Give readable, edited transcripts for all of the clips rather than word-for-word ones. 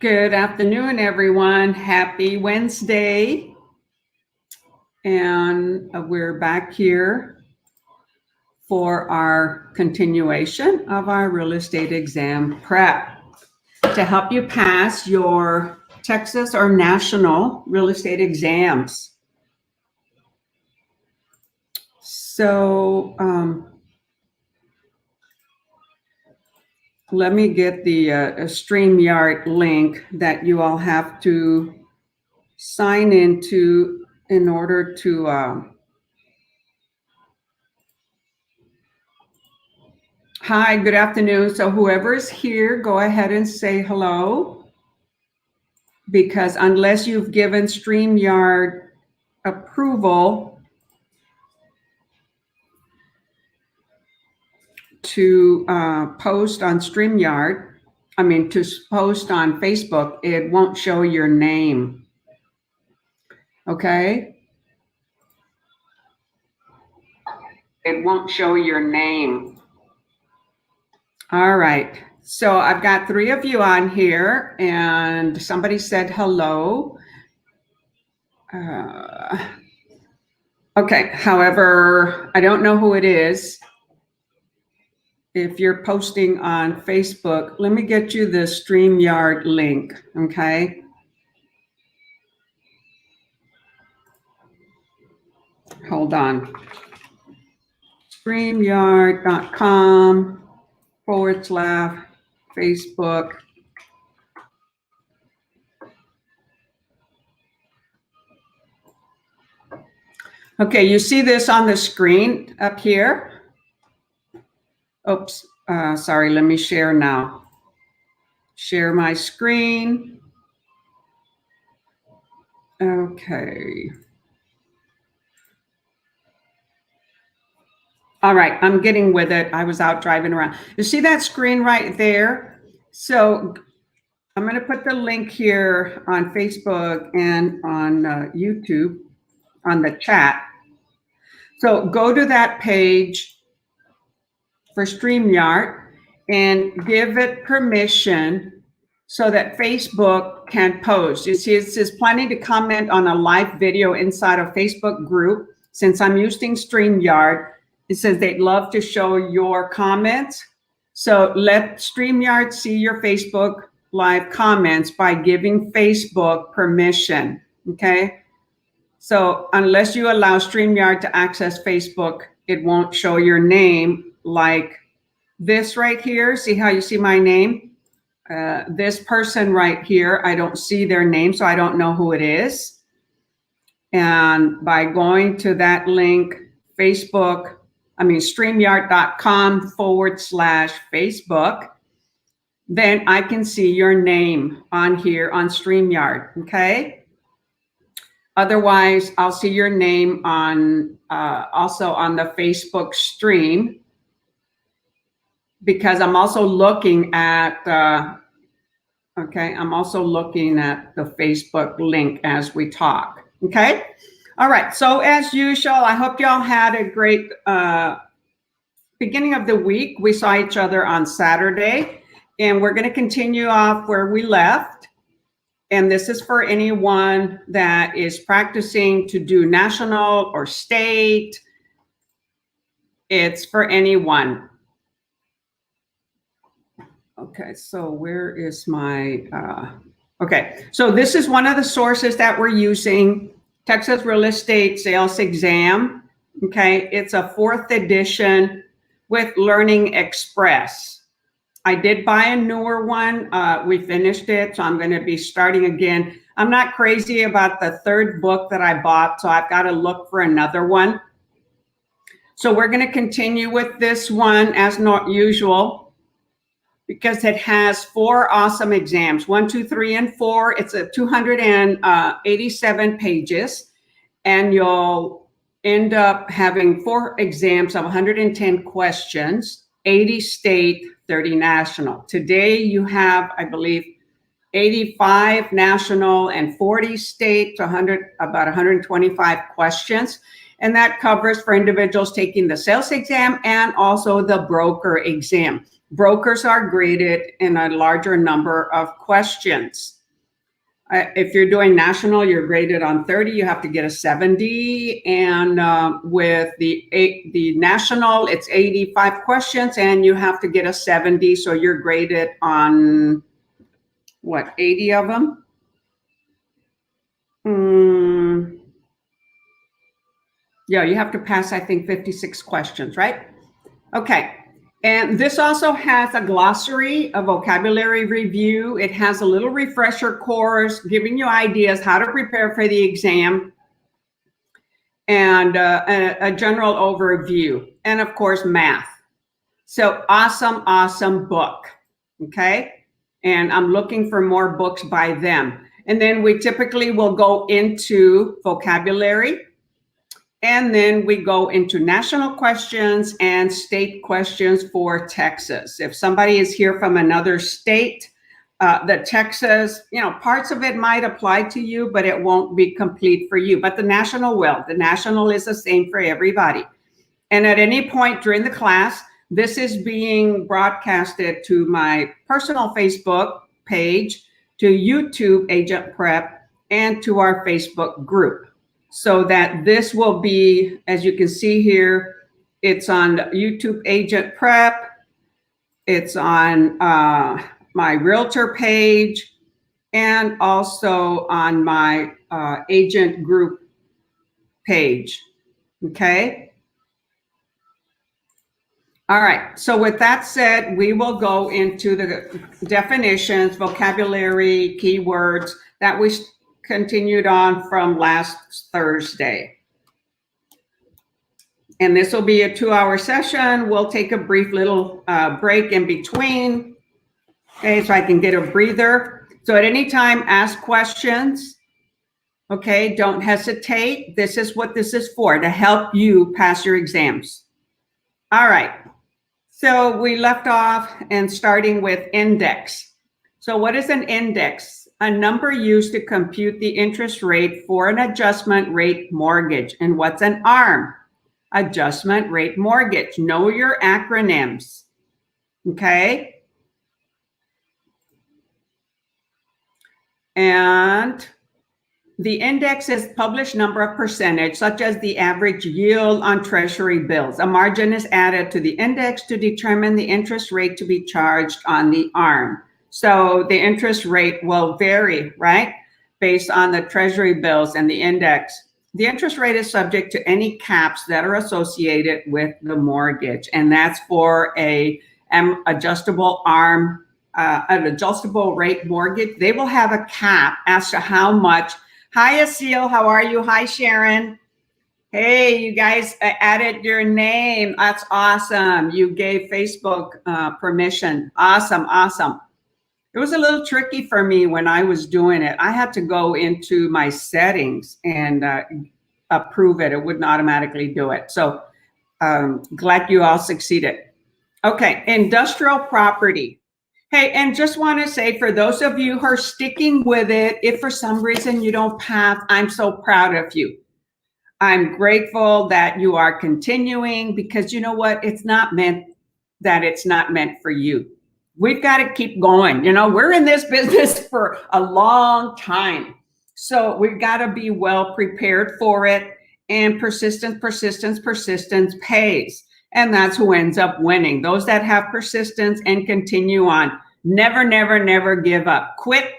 Good afternoon, everyone. Happy Wednesday. And we're back here for our continuation of our real estate exam prep to help you pass your Texas or national real estate exams. So let me get the StreamYard link that you all have to sign into in order to hi, good afternoon. So whoever is here, go ahead and say hello, because unless you've given StreamYard approval to post on StreamYard, to post on Facebook, it won't show your name. Okay? It won't show your name. All right. So I've got 3 of you on here, and somebody said hello. Okay. However, I don't know who it is. If you're posting on Facebook, let me get you the StreamYard link, okay? Hold on. StreamYard.com/Facebook. Okay, you see this on the screen up here? Oops, sorry, let me share now. Share my screen. Okay. All right, I'm getting with it. I was out driving around. You see that screen right there? So I'm going to put the link here on Facebook and on YouTube on the chat. So go to that page for StreamYard and give it permission so that Facebook can post. You see, it says planning to comment on a live video inside a Facebook group. Since I'm using StreamYard, it says they'd love to show your comments. So let StreamYard see your Facebook live comments by giving Facebook permission, okay? So unless you allow StreamYard to access Facebook, it won't show your name like this right here. See how you see my name? This person right here, I don't see their name, so I don't know who it is. And by going to that link, StreamYard.com/Facebook, then I can see your name on here on StreamYard, okay? Otherwise, I'll see your name on also on the Facebook stream, because I'm also looking at I'm also looking at the Facebook link as we talk, okay? All right, so as usual, I hope y'all had a great beginning of the week. We saw each other on Saturday, and we're going to continue off where we left. And this is for anyone that is practicing to do national or state. It's for anyone. Okay, so where is my, okay. So this is one of the sources that we're using, Texas Real Estate Sales Exam. Okay, it's a 4th edition with Learning Express. I did buy a newer one. We finished it, so I'm going to be starting again. I'm not crazy about the 3rd book that I bought, so I've got to look for another one. So we're going to continue with this one as not usual, because it has 4 awesome exams, 1, 2, 3, and 4. It's a 287 pages, and you'll end up having 4 exams of 110 questions, 80 state, 30 national. Today you have, I believe, 85 national and 40 state, to about 125 questions. And that covers for individuals taking the sales exam and also the broker exam. Brokers are graded in a larger number of questions. If you're doing national, you're graded on 30, you have to get a 70. And with the national, it's 85 questions and you have to get a 70. So you're graded on what, 80 of them? Yeah, you have to pass, I think, 56 questions, right? Okay. And this also has a glossary, a vocabulary review. It has a little refresher course giving you ideas how to prepare for the exam, and a general overview, and of course, math. So awesome, awesome book. Okay. And I'm looking for more books by them. And then we typically will go into vocabulary. And then we go into national questions and state questions for Texas. If somebody is here from another state, the Texas, parts of it might apply to you, but it won't be complete for you. But the national will. The national is the same for everybody. And at any point during the class, this is being broadcasted to my personal Facebook page, to YouTube AgentPrep, and to our Facebook group. So that this will be, as you can see here, it's on YouTube AgentPrep, it's on my Realtor page, and also on my agent group page, okay? All right, so with that said, we will go into the definitions, vocabulary, keywords that we continued on from last Thursday. And this will be a 2-hour session. We'll take a brief little break in between, okay, so I can get a breather. So at any time, ask questions, okay? Don't hesitate. This is what this is for, to help you pass your exams. All right, so we left off and starting with index. So what is an index? A number used to compute the interest rate for an adjustment rate mortgage. And what's an ARM? Adjustment rate mortgage. Know your acronyms, okay? And the index is published number of percentage, such as the average yield on treasury bills. A margin is added to the index to determine the interest rate to be charged on the ARM. So the interest rate will vary, right? Based on the treasury bills and the index. The interest rate is subject to any caps that are associated with the mortgage. And that's for an adjustable ARM, an adjustable rate mortgage. They will have a cap as to how much. Hi, Asil, how are you? Hi, Sharon. Hey, you guys added your name. That's awesome. You gave Facebook permission. Awesome, awesome. It was a little tricky for me when I was doing it. I had to go into my settings and approve it. It wouldn't automatically do it. So glad you all succeeded. Okay, industrial property. Hey, and just want to say, for those of you who are sticking with it, if for some reason you don't pass, I'm so proud of you. I'm grateful that you are continuing, because you know what? It's not meant for you. We've got to keep going. We're in this business for a long time. So we've got to be well prepared for it. And persistence pays. And that's who ends up winning. Those that have persistence and continue on. Never, never, never give up. Quit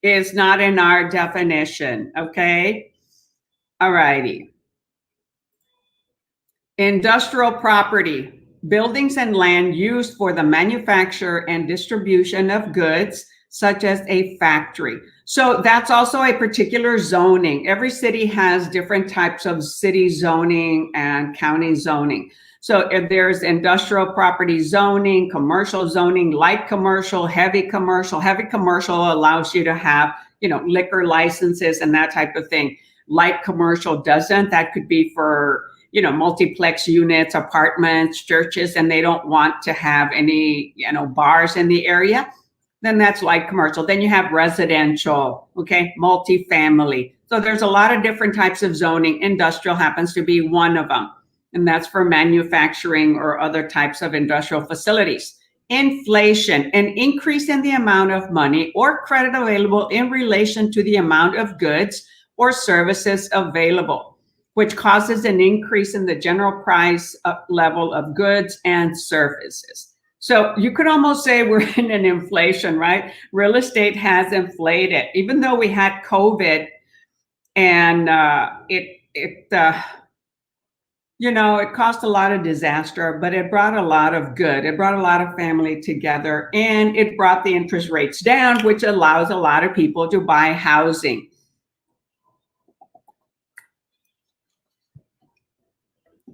is not in our definition, okay? All righty. Industrial property. Buildings and land used for the manufacture and distribution of goods, such as a factory. So that's also a particular zoning. Every city has different types of city zoning and county zoning. So if there's industrial property zoning, commercial zoning, light commercial, heavy commercial. Heavy commercial allows you to have, liquor licenses and that type of thing. Light commercial doesn't. That could be for multiplex units, apartments, churches, and they don't want to have any, bars in the area, then that's light commercial. Then you have residential, okay, multifamily. So there's a lot of different types of zoning. Industrial happens to be one of them, and that's for manufacturing or other types of industrial facilities. inflation, an increase in the amount of money or credit available in relation to the amount of goods or services available, which causes an increase in the general price level of goods and services. So you could almost say we're in an inflation, right? Real estate has inflated, even though we had COVID, and it caused a lot of disaster, but it brought a lot of good. It brought a lot of family together, and it brought the interest rates down, which allows a lot of people to buy housing.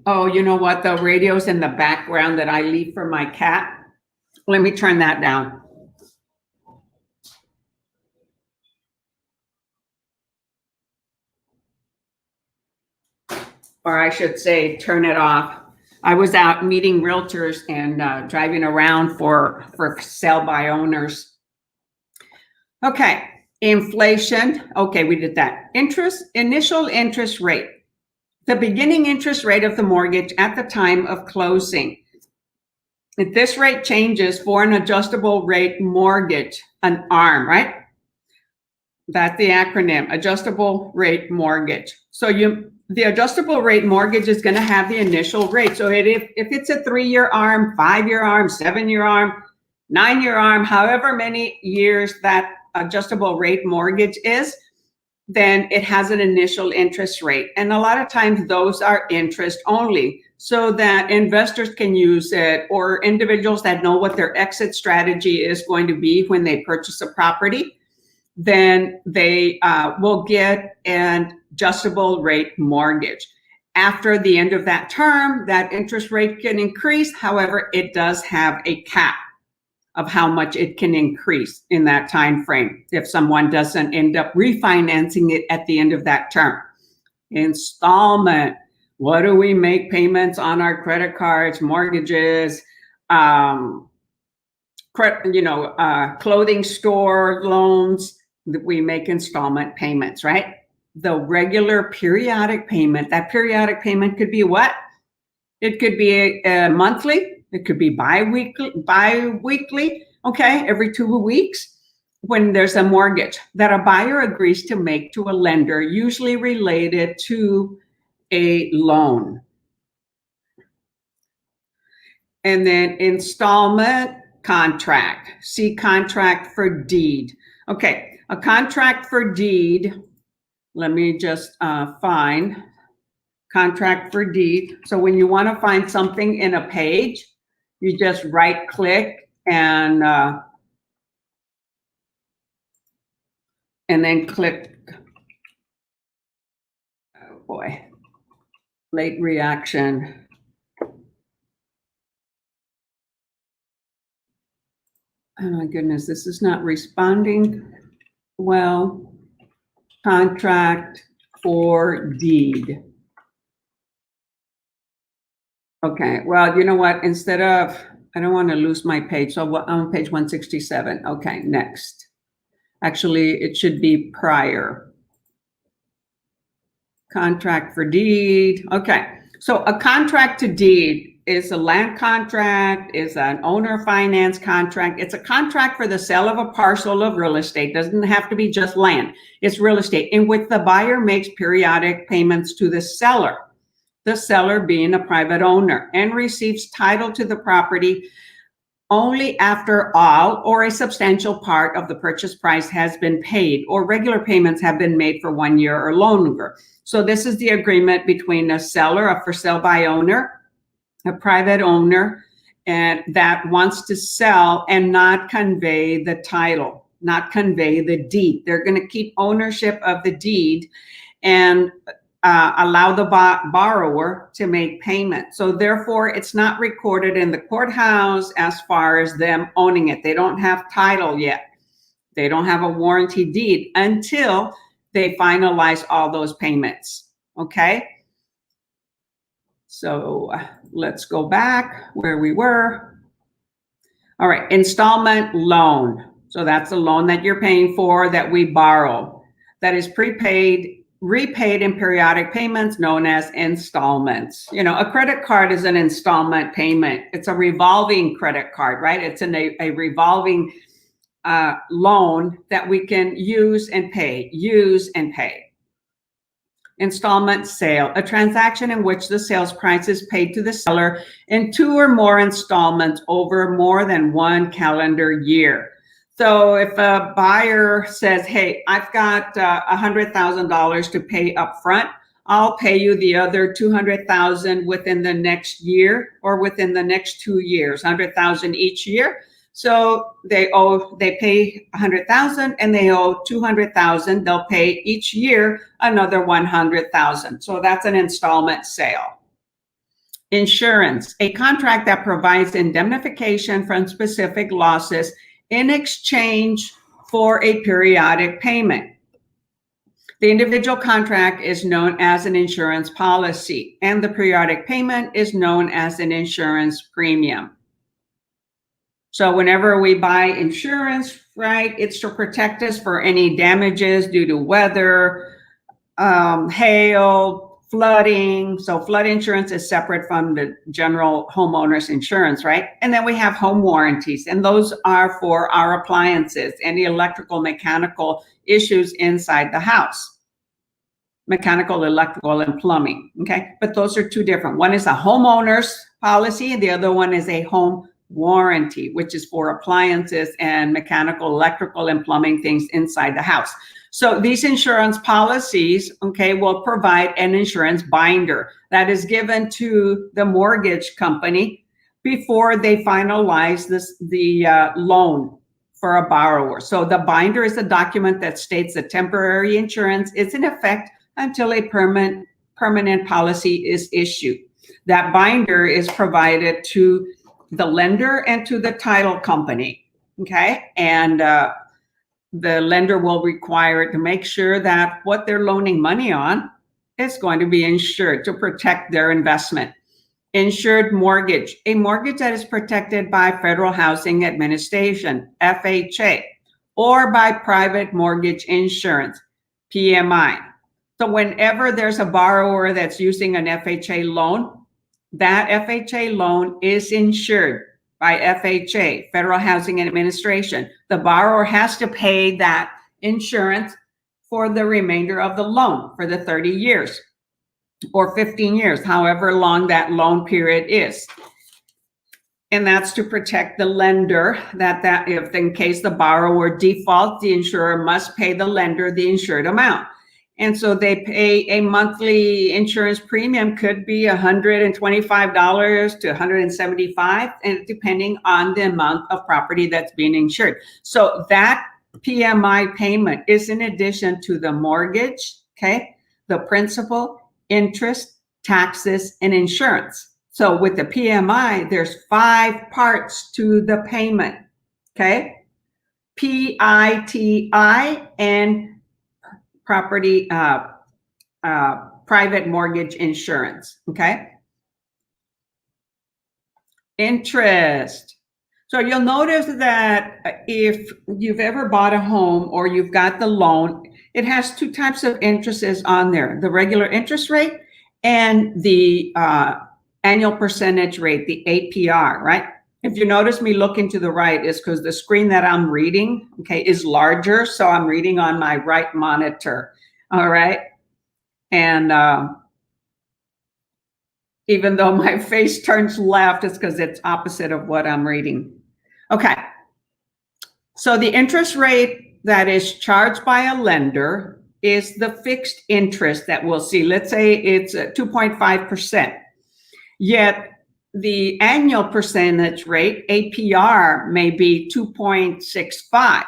Oh, you know what? The radio's in the background that I leave for my cat. Let me turn that down. Or I should say, turn it off. I was out meeting realtors and driving around for sell by owners. Okay, inflation. Okay, we did that. Initial interest rate. The beginning interest rate of the mortgage at the time of closing. If this rate changes for an adjustable rate mortgage, an ARM, right? That's the acronym, adjustable rate mortgage. So the adjustable rate mortgage is going to have the initial rate. So if it's a 3-year ARM, 5-year ARM, 7-year ARM, 9-year ARM, however many years that adjustable rate mortgage is, then it has an initial interest rate. And a lot of times those are interest only, so that investors can use it, or individuals that know what their exit strategy is going to be when they purchase a property, then they will get an adjustable rate mortgage. After the end of that term, that interest rate can increase. However, it does have a cap of how much it can increase in that time frame if someone doesn't end up refinancing it at the end of that term. Installment. What do we make payments on our credit cards, mortgages, clothing store loans? We make installment payments, right? The regular periodic payment, that periodic payment could be what? It could be a monthly. It could be bi-weekly, okay, every 2 weeks, when there's a mortgage that a buyer agrees to make to a lender, usually related to a loan. And then installment contract. See contract for deed. Okay, a contract for deed. Let me just find contract for deed. So when you want to find something in a page, you just right click and then click, oh boy, late reaction. Oh my goodness, this is not responding well. Contract for deed. Okay, well, you know what? Instead of, I don't want to lose my page, so I'm on page 167. Okay, next. Actually, it should be prior. Contract for deed. Okay, so a contract to deed is a land contract, is an owner finance contract. It's a contract for the sale of a parcel of real estate. Doesn't have to be just land. It's real estate in which the buyer makes periodic payments to the seller being a private owner, and receives title to the property only after all or a substantial part of the purchase price has been paid, or regular payments have been made for 1 year or longer. So this is the agreement between a seller, a for sale by owner, a private owner, and that wants to sell and not convey the title, not convey the deed. They're going to keep ownership of the deed and allow the borrower to make payment. So therefore, it's not recorded in the courthouse as far as them owning it. They don't have title yet. They don't have a warranty deed until they finalize all those payments. Okay? So let's go back where we were. All right, installment loan. So that's a loan that you're paying for that we borrow, that is prepaid repaid in periodic payments known as installments. You know, a credit card is an installment payment. It's a revolving credit card, right? It's a revolving loan that we can use and pay. Installment sale, a transaction in which the sales price is paid to the seller in 2 or more installments over more than 1 calendar year. So if a buyer says, hey, I've got $100,000 to pay up front, I'll pay you the other $200,000 within the next year or within the next 2 years, $100,000 each year. So they pay $100,000 and they owe $200,000. They'll pay each year another $100,000. So that's an installment sale. Insurance, a contract that provides indemnification from specific losses in exchange for a periodic payment. The individual contract is known as an insurance policy, and the periodic payment is known as an insurance premium. So whenever we buy insurance, right, it's to protect us for any damages due to weather, hail, flooding. So flood insurance is separate from the general homeowner's insurance, right? And then we have home warranties, and those are for our appliances, any electrical, mechanical issues inside the house. Mechanical, electrical, and plumbing, okay? But those are two different. One is a homeowner's policy, and the other one is a home warranty, which is for appliances and mechanical, electrical, and plumbing things inside the house. So these insurance policies, okay, will provide an insurance binder that is given to the mortgage company before they finalize the loan for a borrower. So the binder is a document that states that temporary insurance is in effect until a permanent policy is issued. That binder is provided to the lender and to the title company, okay? And the lender will require it to make sure that what they're loaning money on is going to be insured to protect their investment. Insured mortgage, a mortgage that is protected by Federal Housing Administration, FHA, or by private mortgage insurance, PMI. So whenever there's a borrower that's using an FHA loan, that FHA loan is insured by FHA, Federal Housing Administration. The borrower has to pay that insurance for the remainder of the loan for the 30 years or 15 years, however long that loan period is. And that's to protect the lender that if in case the borrower defaults, the insurer must pay the lender the insured amount. And so they pay a monthly insurance premium, could be $125 to $175, and depending on the amount of property that's being insured. So that PMI payment is in addition to the mortgage, okay, the principal, interest, taxes, and insurance. So with the PMI, there's 5 parts to the payment, okay? PITI and property, private mortgage insurance, okay? Interest. So you'll notice that if you've ever bought a home or you've got the loan, it has 2 types of interests on there, the regular interest rate and the annual percentage rate, the APR, right? If you notice me looking to the right, is because the screen that I'm reading, okay, is larger. So I'm reading on my right monitor, all right? And even though my face turns left, it's because it's opposite of what I'm reading. Okay, so the interest rate that is charged by a lender is the fixed interest that we'll see. Let's say it's 2.5%. Yet the annual percentage rate, APR, may be 2.65.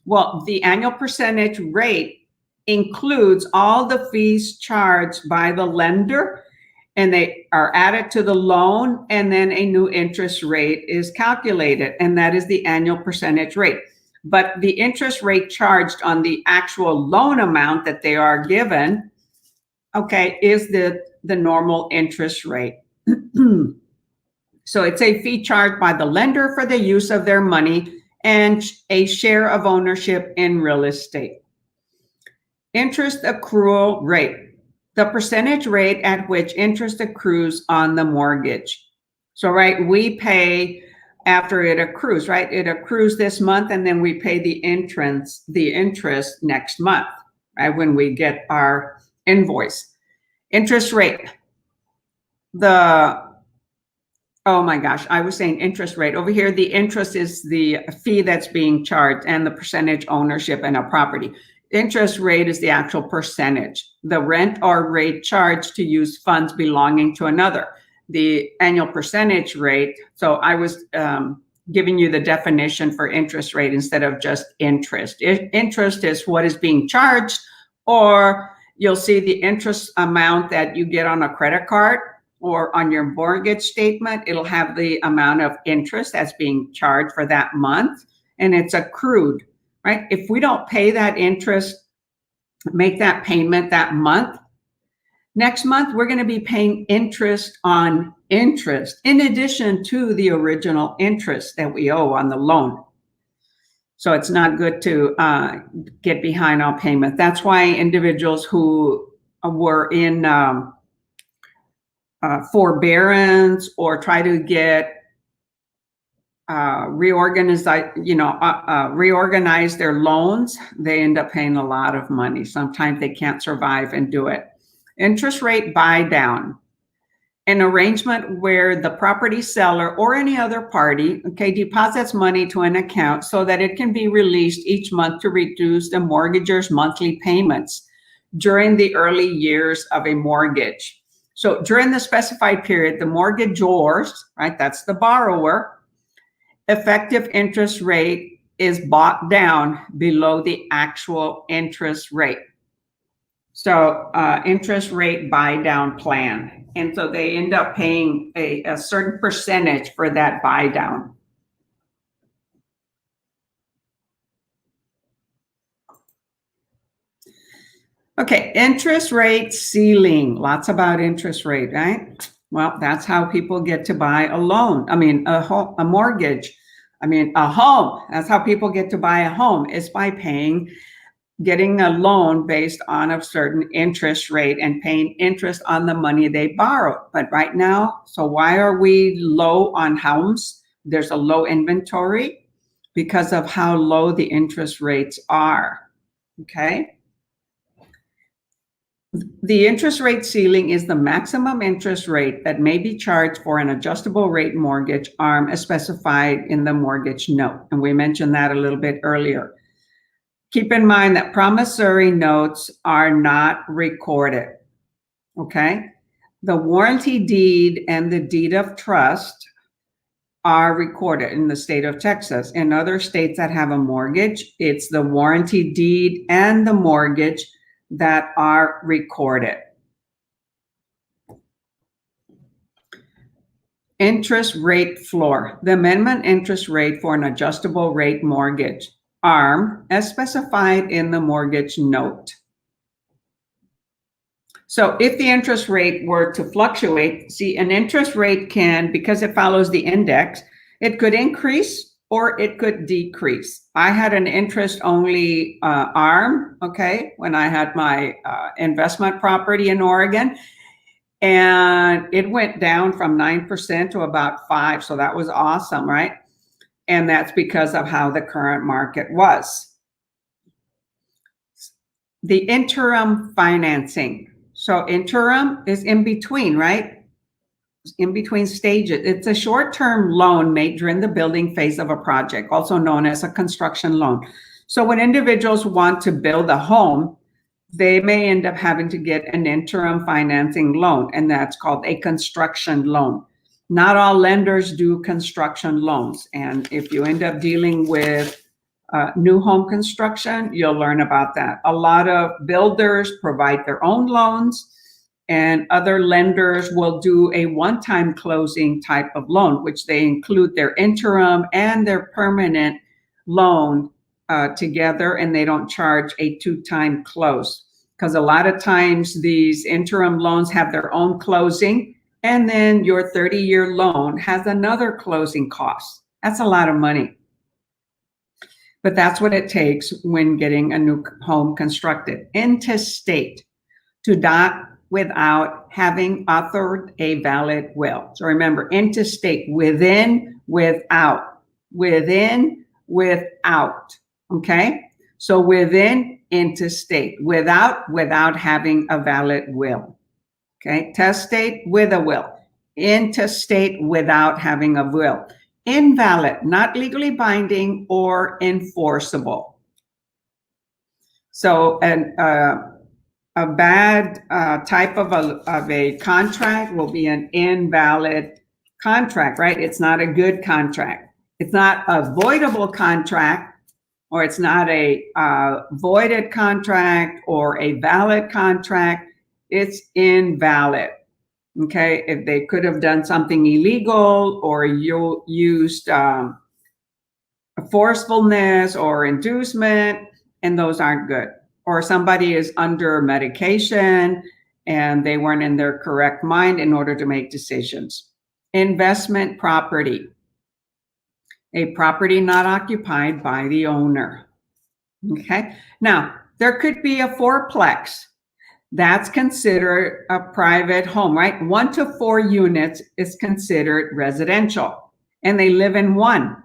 Well, the annual percentage rate includes all the fees charged by the lender, and they are added to the loan, and then a new interest rate is calculated, and that is the annual percentage rate. But the interest rate charged on the actual loan amount that they are given, okay, is the normal interest rate. So it's a fee charged by the lender for the use of their money and a share of ownership in real estate. Interest accrual rate, the percentage rate at which interest accrues on the mortgage. So, right, we pay after it accrues, right? It accrues this month, and then we pay the interest next month, right? When we get our invoice. Interest rate, oh my gosh, I was saying interest rate. Over here, the interest is the fee that's being charged and the percentage ownership in a property. Interest rate is the actual percentage, the rent or rate charged to use funds belonging to another. The annual percentage rate, so I was giving you the definition for interest rate instead of just interest. Interest is what is being charged, or you'll see the interest amount that you get on a credit card or on your mortgage statement. It'll have the amount of interest that's being charged for that month, and it's accrued, right? If we don't pay that interest, make that payment that month, next month we're going to be paying interest on interest in addition to the original interest that we owe on the loan. So it's not good to get behind on payment. That's why individuals who were in forbearance or try to get reorganize their loans, they end up paying a lot of money. Sometimes they can't survive and do it. Interest rate buy down, an arrangement where the property seller or any other party, okay, deposits money to an account so that it can be released each month to reduce the mortgager's monthly payments during the early years of a mortgage. So during the specified period, the mortgagors, right, that's the borrower, effective interest rate is bought down below the actual interest rate. So interest rate buy down plan. And so they end up paying a certain percentage for that buy down. Okay, interest rate ceiling. Lots about interest rate, right? Well, that's how people get to buy a loan. I mean, a mortgage. I mean, a home. That's how people get to buy a home, is by getting a loan based on a certain interest rate and paying interest on the money they borrow. But right now, so why are we low on homes? There's a low inventory because of how low the interest rates are, okay? The interest rate ceiling is the maximum interest rate that may be charged for an adjustable rate mortgage arm as specified in the mortgage note. And we mentioned that a little bit earlier. Keep in mind that promissory notes are not recorded, okay? The warranty deed and the deed of trust are recorded in the state of Texas. In other states that have a mortgage, it's the warranty deed and the mortgage that are recorded. Interest rate floor, the amendment interest rate for an adjustable rate mortgage arm as specified in the mortgage note. So if the interest rate were to fluctuate, see, an interest rate can, because it follows the index, it could increase or it could decrease. I had an interest-only arm, okay, when I had my investment property in Oregon, and it went down from 9% to about 5%, so that was awesome, right? And that's because of how the current market was. The interim financing. So interim is in between, right? In between stages. It's a short-term loan made during the building phase of a project, also known as a construction loan. So when individuals want to build a home, they may end up having to get an interim financing loan, and that's called a construction loan. Not all lenders do construction loans, and if you end up dealing with new home construction, you'll learn about that. A lot of builders provide their own loans, and other lenders will do a one-time closing type of loan, which they include their interim and their permanent loan together, and they don't charge a two-time close. Because a lot of times these interim loans have their own closing, and then your 30-year loan has another closing cost. That's a lot of money. but that's what it takes when getting a new home constructed. Intestate, to die without having authored a valid will. So remember, intestate, within, without, within, without, okay? So within, intestate, without having a valid will, okay? Testate, with a will. Intestate, without having a will. Invalid, not legally binding or enforceable. So a bad type of a contract will be an invalid contract, right? It's not a good contract. It's not a voidable contract, or it's not a voided contract or a valid contract. It's invalid. Okay, if they could have done something illegal, or you used forcefulness or inducement, and those aren't good. Or somebody is under medication and they weren't in their correct mind in order to make decisions. Investment property, a property not occupied by the owner. Okay, now there could be a fourplex. That's considered a private home, right? 1 to 4 units is considered residential, and they live in one.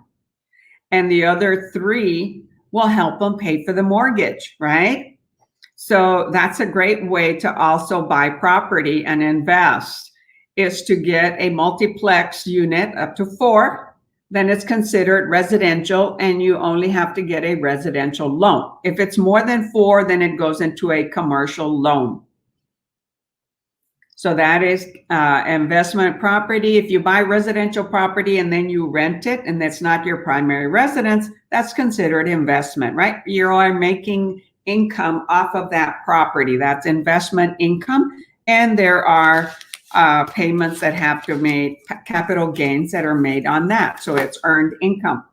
And the other 3 will help them pay for the mortgage, right? So that's a great way to also buy property and invest, is to get a multiplex unit up to 4. Then it's considered residential, and you only have to get a residential loan. If it's more than 4, then it goes into a commercial loan. So that is investment property. If you buy residential property and then you rent it, and that's not your primary residence, that's considered investment, right? You are making income off of that property. That's investment income. And there are payments that have to make, capital gains that are made on that. So it's earned income.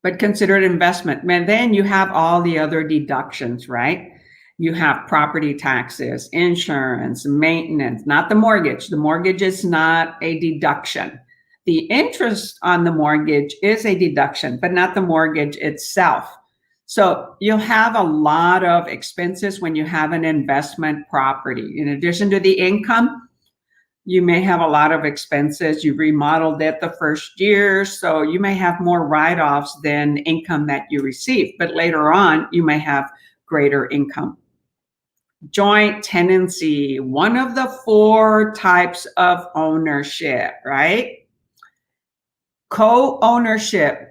But considered investment. And then you have all the other deductions, right? You have property taxes, insurance, maintenance, not the mortgage. The mortgage is not a deduction. The interest on the mortgage is a deduction, but not the mortgage itself. So you'll have a lot of expenses when you have an investment property. In addition to the income, you may have a lot of expenses. You remodeled it the first year, so you may have more write-offs than income that you receive. But later on, you may have greater income. Joint tenancy, one of the 4 types of ownership, right? Co-ownership,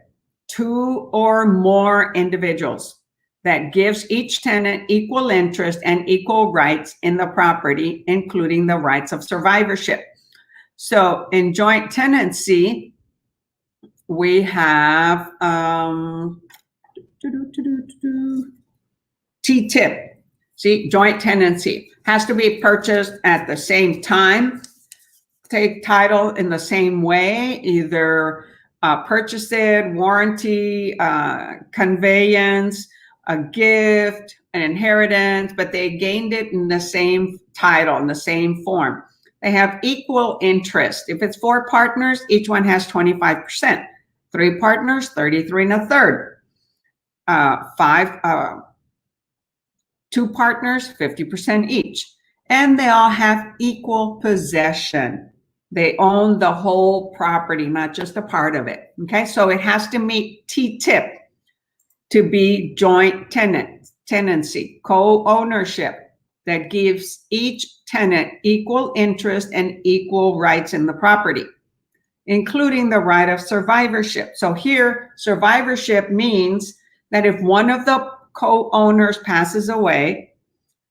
2 or more individuals, that gives each tenant equal interest and equal rights in the property, including the rights of survivorship. So in joint tenancy, we have T-tip. See, joint tenancy has to be purchased at the same time, take title in the same way, either purchase it, warranty, conveyance, a gift, an inheritance, but they gained it in the same title, in the same form. They have equal interest. If it's 4 partners, each one has 25%. 3 partners, 33 1/3. 2 partners, 50% each. And they all have equal possession. They own the whole property, not just a part of it. Okay, so it has to meet T-tip to be joint tenancy, co-ownership, that gives each tenant equal interest and equal rights in the property, including the right of survivorship. So here, survivorship means that if one of the co-owners passes away,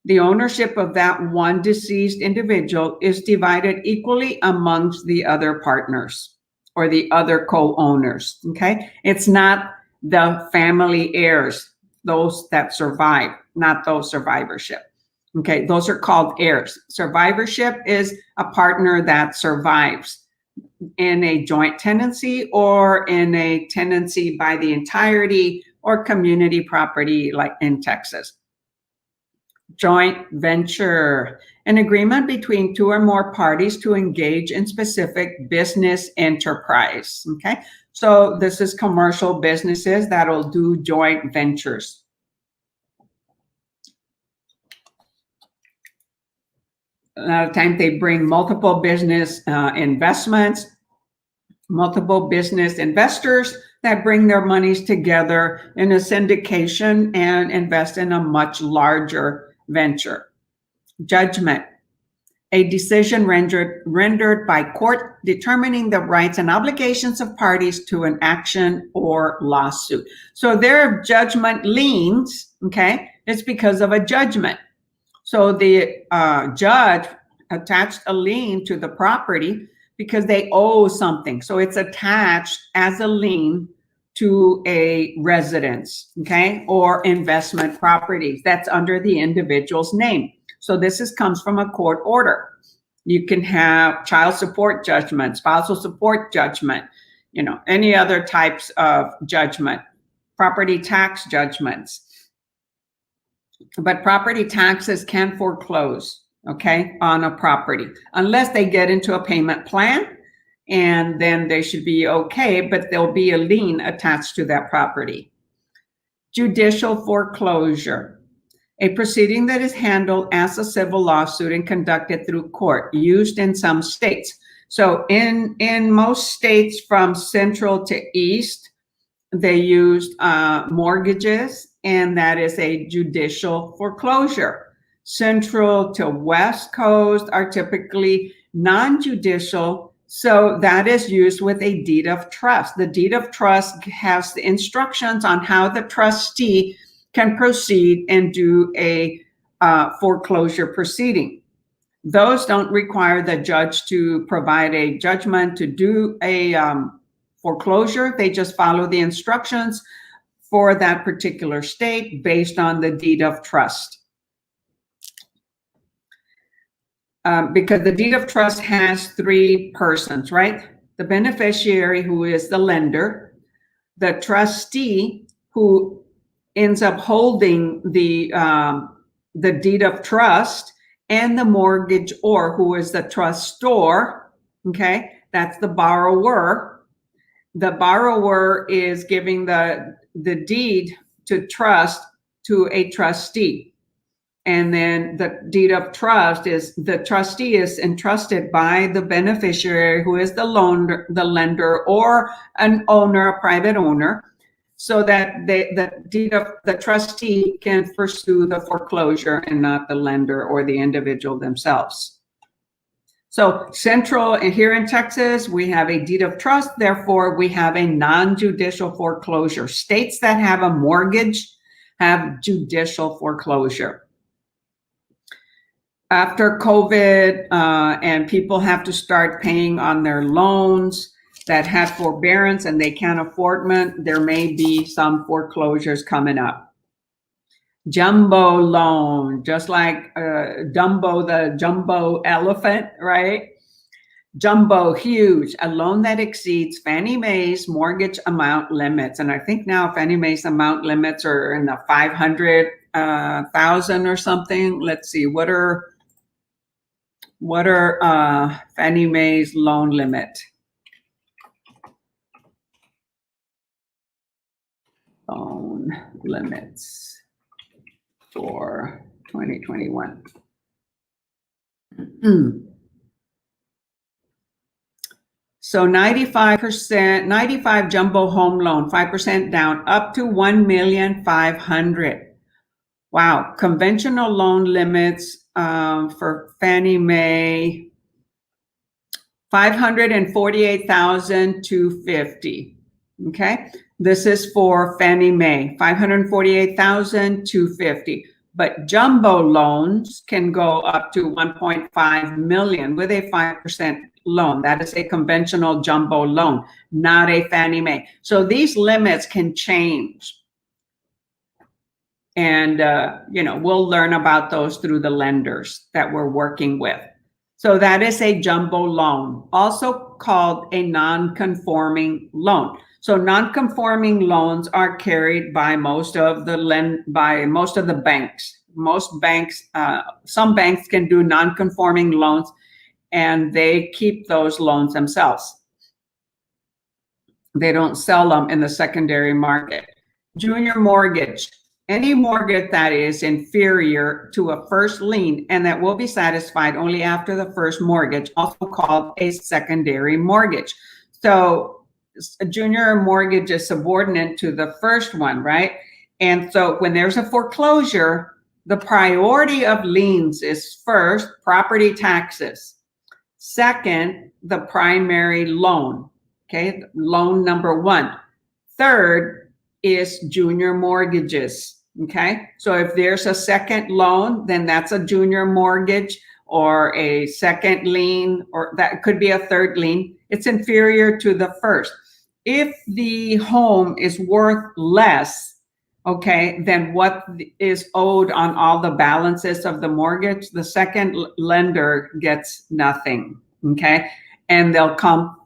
the ownership of that one deceased individual is divided equally amongst the other partners or the other co-owners, okay? It's not the family heirs, those that survive, not those survivorship. Okay, those are called heirs. Survivorship is a partner that survives in a joint tenancy or in a tenancy by the entirety or community property like in Texas. Joint venture An agreement between two or more parties to engage in specific business enterprise. Okay, so this is commercial businesses that'll do joint ventures. A lot of times they bring multiple business investments, multiple business investors that bring their monies together in a syndication and invest in a much larger venture. Judgment, a decision rendered by court determining the rights and obligations of parties to an action or lawsuit. So their judgment liens, okay, it's because of a judgment. So the judge attached a lien to the property because they owe something. So it's attached as a lien to a residence, okay, or investment properties that's under the individual's name. So this comes from a court order. You can have child support judgment, spousal support judgment, you know, any other types of judgment, property tax judgments. But property taxes can foreclose, okay, on a property unless they get into a payment plan, and then they should be okay, but there'll be a lien attached to that property. Judicial foreclosure, a proceeding that is handled as a civil lawsuit and conducted through court, used in some states. So in most states from central to east, they used mortgages, and that is a judicial foreclosure. Central to west coast are typically non-judicial, so that is used with a deed of trust. The deed of trust has the instructions on how the trustee can proceed and do a foreclosure proceeding. Those don't require the judge to provide a judgment to do a foreclosure. They just follow the instructions for that particular state based on the deed of trust. Because the deed of trust has three persons, right? The beneficiary, who is the lender, the trustee, who ends up holding the deed of trust, and the mortgagor, who is the trustor, okay? That's the borrower. The borrower is giving the deed to trust to a trustee. And then the deed of trust is, the trustee is entrusted by the beneficiary, who is the lender or an owner, a private owner, so that the trustee can pursue the foreclosure and not the lender or the individual themselves. So central, and here in Texas, we have a deed of trust, therefore we have a non-judicial foreclosure. States that have a mortgage have judicial foreclosure. After COVID, and people have to start paying on their loans that have forbearance and they can't afford them, there may be some foreclosures coming up. Jumbo loan, just like Dumbo, the jumbo elephant, right? Jumbo, huge, a loan that exceeds Fannie Mae's mortgage amount limits. And I think now Fannie Mae's amount limits are in the 500,000 or something. Let's see, what are Fannie Mae's loan limit? Loan limits for 2021. So 95%, 95 jumbo home loan, 5% down, up to 1,500,000. Wow, conventional loan limits for Fannie Mae, 548,250. Okay, this is for Fannie Mae, 548,250. But jumbo loans can go up to 1.5 million with a 5% loan. That is a conventional jumbo loan, not a Fannie Mae. So these limits can change. And, you know, we'll learn about those through the lenders that we're working with. So that is a jumbo loan, also called a non-conforming loan. So non-conforming loans are carried by most of the banks, Most banks, some banks can do non-conforming loans, and they keep those loans themselves. They don't sell them in the secondary market. Junior mortgage, any mortgage that is inferior to a first lien and that will be satisfied only after the first mortgage, also called a secondary mortgage. So a junior mortgage is subordinate to the first one, right? And so when there's a foreclosure, the priority of liens is first, property taxes. Second, the primary loan, okay, loan number one. Third is junior mortgages, okay? So if there's a second loan, then that's a junior mortgage or a second lien, or that could be a third lien. It's inferior to the first. If the home is worth less, okay, than what is owed on all the balances of the mortgage, the second lender gets nothing, okay? And they'll come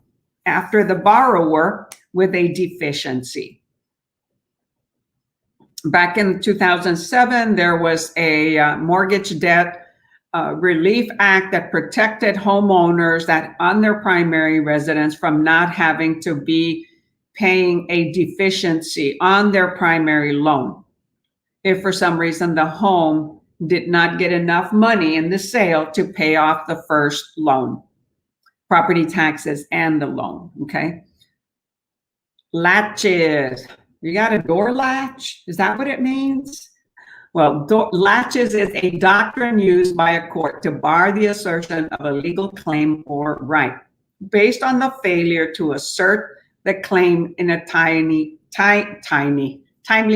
after the borrower with a deficiency. Back in 2007, there was a mortgage debt relief act that protected homeowners that on their primary residence from not having to be paying a deficiency on their primary loan. If for some reason the home did not get enough money in the sale to pay off the first loan, property taxes and the loan, okay? Latches. You got a door latch? Is that what it means? Well, latches is a doctrine used by a court to bar the assertion of a legal claim or right based on the failure to assert the claim in a timely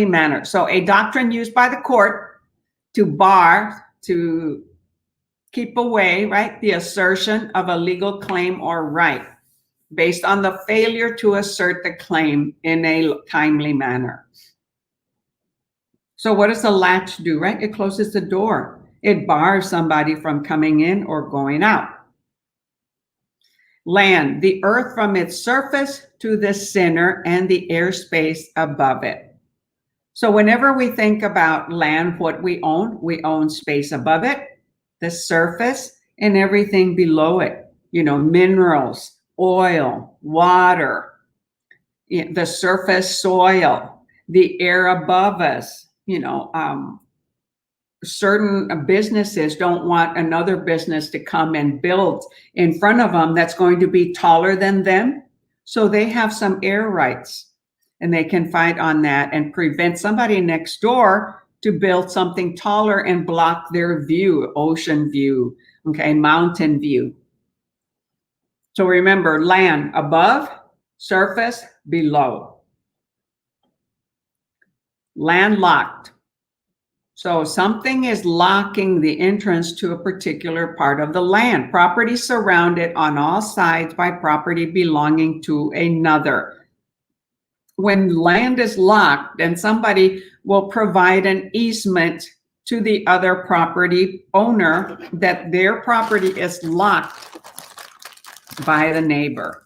manner. So a doctrine used by the court to bar, to keep away, right, the assertion of a legal claim or right based on the failure to assert the claim in a timely manner. So what does the latch do, right? It closes the door. It bars somebody from coming in or going out. Land, the earth from its surface to the center and the airspace above it. So whenever we think about land, what we own space above it, the surface, and everything below it. You know, minerals, oil, water, the surface soil, the air above us. You know, certain businesses don't want another business to come and build in front of them that's going to be taller than them. So they have some air rights and they can fight on that and prevent somebody next door to build something taller and block their view, ocean view, okay, mountain view. So remember, land above, surface below. Landlocked. So something is locking the entrance to a particular part of the land. Property surrounded on all sides by property belonging to another. When land is locked, then somebody will provide an easement to the other property owner that their property is locked by the neighbor.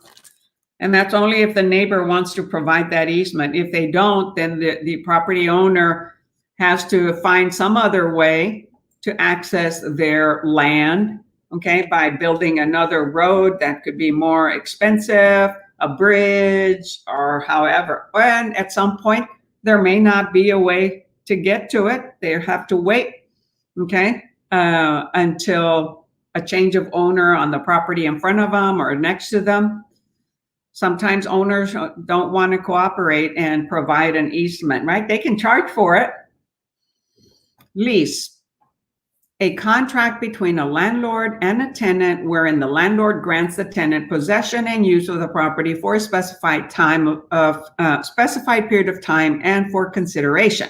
And that's only if the neighbor wants to provide that easement. If they don't, then the property owner has to find some other way to access their land, okay, by building another road that could be more expensive, a bridge, or however. And at some point, there may not be a way to get to it. They have to wait, okay, until a change of owner on the property in front of them or next to them. Sometimes owners don't want to cooperate and provide an easement, right? They can charge for it. Lease, a contract between a landlord and a tenant wherein the landlord grants the tenant possession and use of the property for a specified specified period of time and for consideration.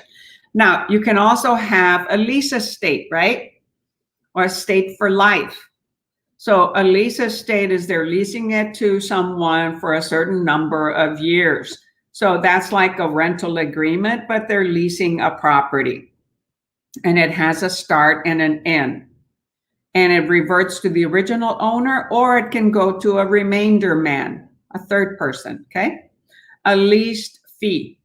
Now, you can also have a lease estate, right? Or a estate for life. So a lease estate is they're leasing it to someone for a certain number of years. So that's like a rental agreement, but they're leasing a property. And it has a start and an end. And it reverts to the original owner, or it can go to a remainder man, a third person, okay? A leased fee,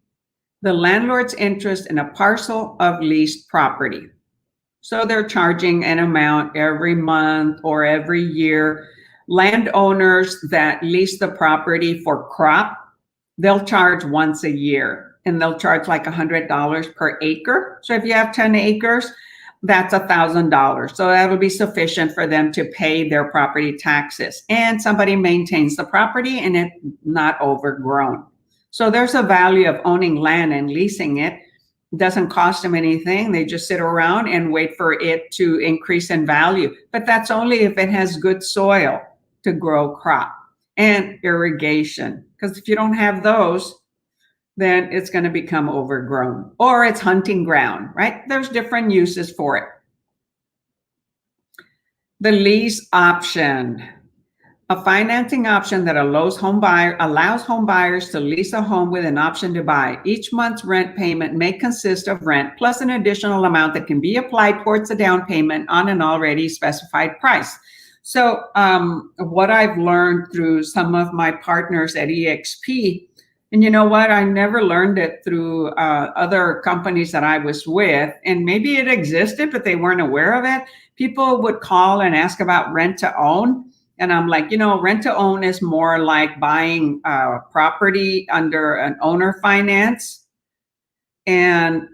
the landlord's interest in a parcel of leased property. So they're charging an amount every month or every year. Landowners that lease the property for crop, they'll charge once a year, and they'll charge like $100 per acre. So if you have 10 acres, that's $1,000. So that'll be sufficient for them to pay their property taxes. And somebody maintains the property and it's not overgrown. So there's a value of owning land and leasing it. It doesn't cost them anything. They just sit around and wait for it to increase in value. But that's only if it has good soil to grow crop and irrigation. Because if you don't have those, then it's going to become overgrown, or it's hunting ground, right? There's different uses for it. The lease option, a financing option that allows home buyers to lease a home with an option to buy. Each month's rent payment may consist of rent plus an additional amount that can be applied towards the down payment on an already specified price. So what I've learned through some of my partners at EXP, and you know what, I never learned it through other companies that I was with, and maybe it existed, but they weren't aware of it. People would call and ask about rent to own. And I'm like, rent to own is more like buying property under an owner finance. And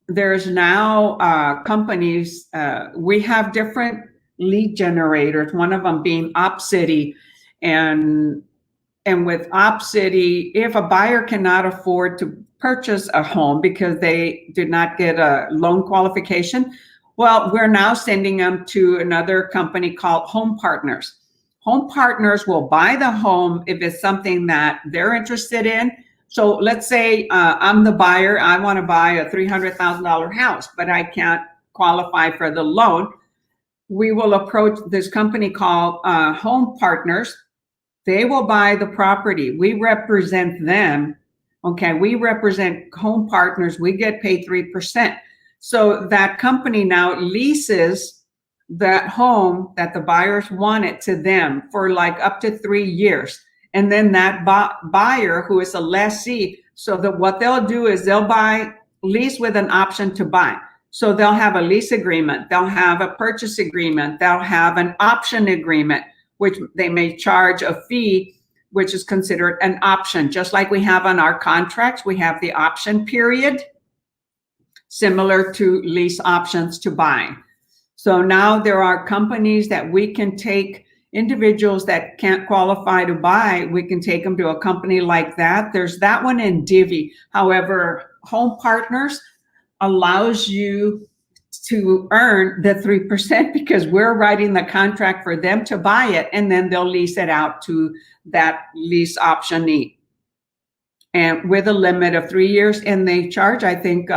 there's now companies, we have different lead generators, one of them being OpCity. And with OpCity, if a buyer cannot afford to purchase a home because they did not get a loan qualification, well, we're now sending them to another company called Home Partners. Home Partners will buy the home if it's something that they're interested in. So let's say I'm the buyer, I want to buy a $300,000 house, but I can't qualify for the loan. We will approach this company called Home Partners. They will buy the property. We represent them. Okay, we represent Home Partners. We get paid 3%. So that company now leases that home that the buyers wanted to them for like up to 3 years. And then that buyer, who is a lessee, so that what they'll do is they'll lease with an option to buy. So they'll have a lease agreement, they'll have a purchase agreement, they'll have an option agreement, which they may charge a fee, which is considered an option. Just like we have on our contracts, we have the option period, similar to lease options to buy. So now there are companies that we can take individuals that can't qualify to buy, we can take them to a company like that. There's that one in Divvy. However, Home Partners allows you to earn the 3% because we're writing the contract for them to buy it, and then they'll lease it out to that lease optionee. And with a limit of 3 years, and they charge, I think,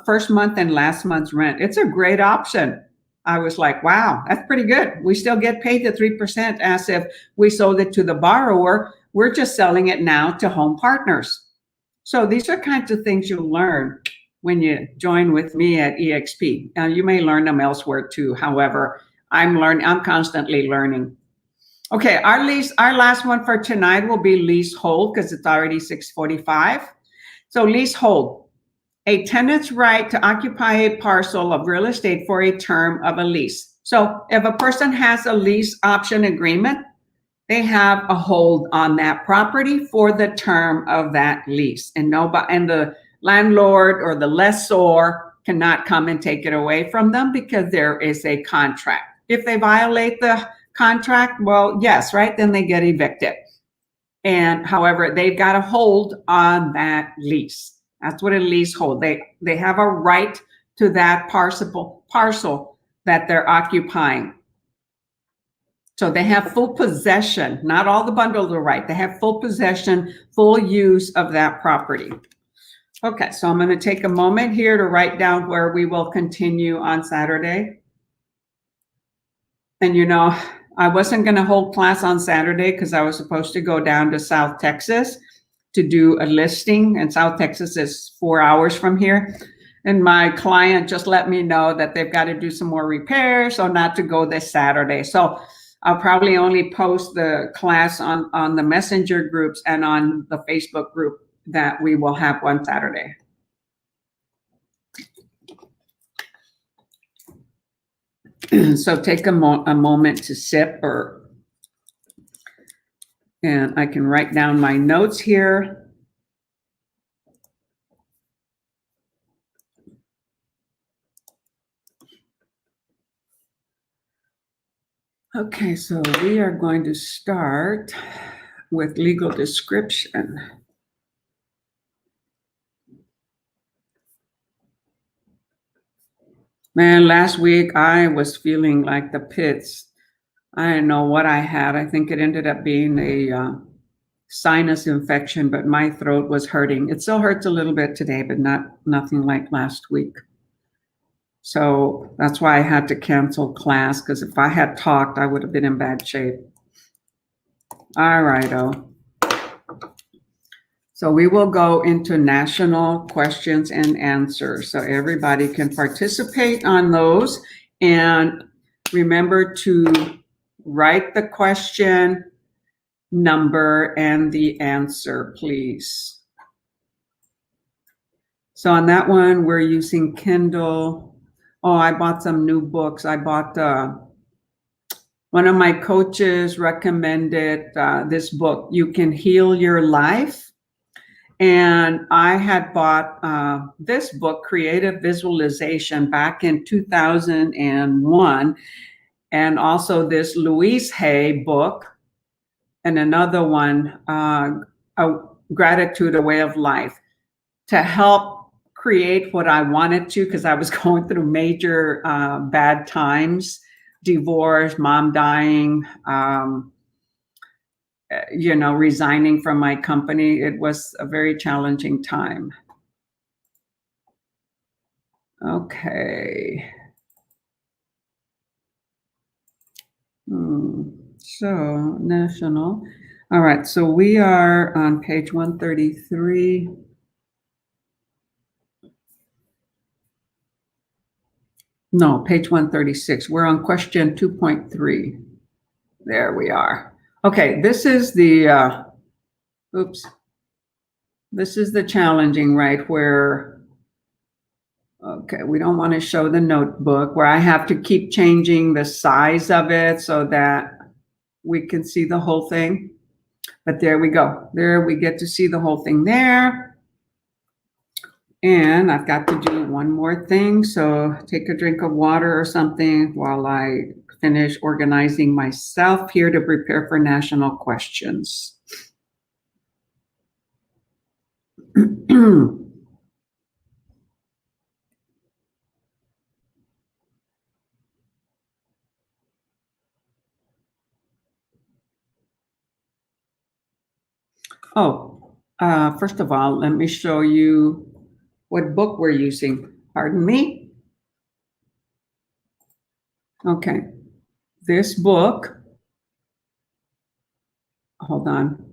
first month and last month's rent. It's a great option. I was like, wow, that's pretty good. We still get paid the 3% as if we sold it to the borrower. We're just selling it now to Home Partners. So these are kinds of things you learn when you join with me at EXP. Now, you may learn them elsewhere too. However, I'm constantly learning. Okay, our last one for tonight will be leasehold because it's already 6:45. So leasehold, a tenant's right to occupy a parcel of real estate for a term of a lease. So if a person has a lease option agreement, they have a hold on that property for the term of that lease, and the landlord or the lessor cannot come and take it away from them because there is a contract. If they violate the contract, well, yes, right, then they get evicted. And however, they've got a hold on that lease. That's what a leasehold. They have a right to that parcel that they're occupying. So they have full possession, not all the bundles are right. They have full possession, full use of that property. Okay, so I'm going to take a moment here to write down where we will continue on Saturday. And I wasn't going to hold class on Saturday because I was supposed to go down to South Texas to do a listing, and South Texas is 4 hours from here. And my client just let me know that they've got to do some more repairs, so not to go this Saturday. So I'll probably only post the class on the messenger groups and on the Facebook group that we will have one Saturday. So take a moment to sip, and I can write down my notes here. Okay, so we are going to start with legal description. Man, last week I was feeling like the pits. I don't know what I had. I think it ended up being a sinus infection, but my throat was hurting. It still hurts a little bit today, but nothing like last week. So that's why I had to cancel class, because if I had talked, I would have been in bad shape. All righto. So we will go into national questions and answers. So everybody can participate on those. And remember to write the question, number, and the answer, please. So on that one, we're using Kindle. Oh, I bought some new books. I bought one of my coaches recommended this book, You Can Heal Your Life. And I had bought this book, Creative Visualization, back in 2001. And also this Louise Hay book, and another one, Gratitude, a Way of Life, to help create what I wanted to, because I was going through major bad times, divorce, mom dying, resigning from my company. It was a very challenging time. Okay. So national. All right. So we are on page 133. No, page 136. We're on question 2.3. There we are. Okay. This is the, this is the challenging, right? Where, okay, we don't want to show the notebook, where I have to keep changing the size of it so that we can see the whole thing. But there we go. There we get to see the whole thing there. And I've got to do one more thing. So take a drink of water or something while I finish organizing myself here to prepare for national questions. First of all, let me show you what book we're using. Pardon me. Okay, this book, hold on.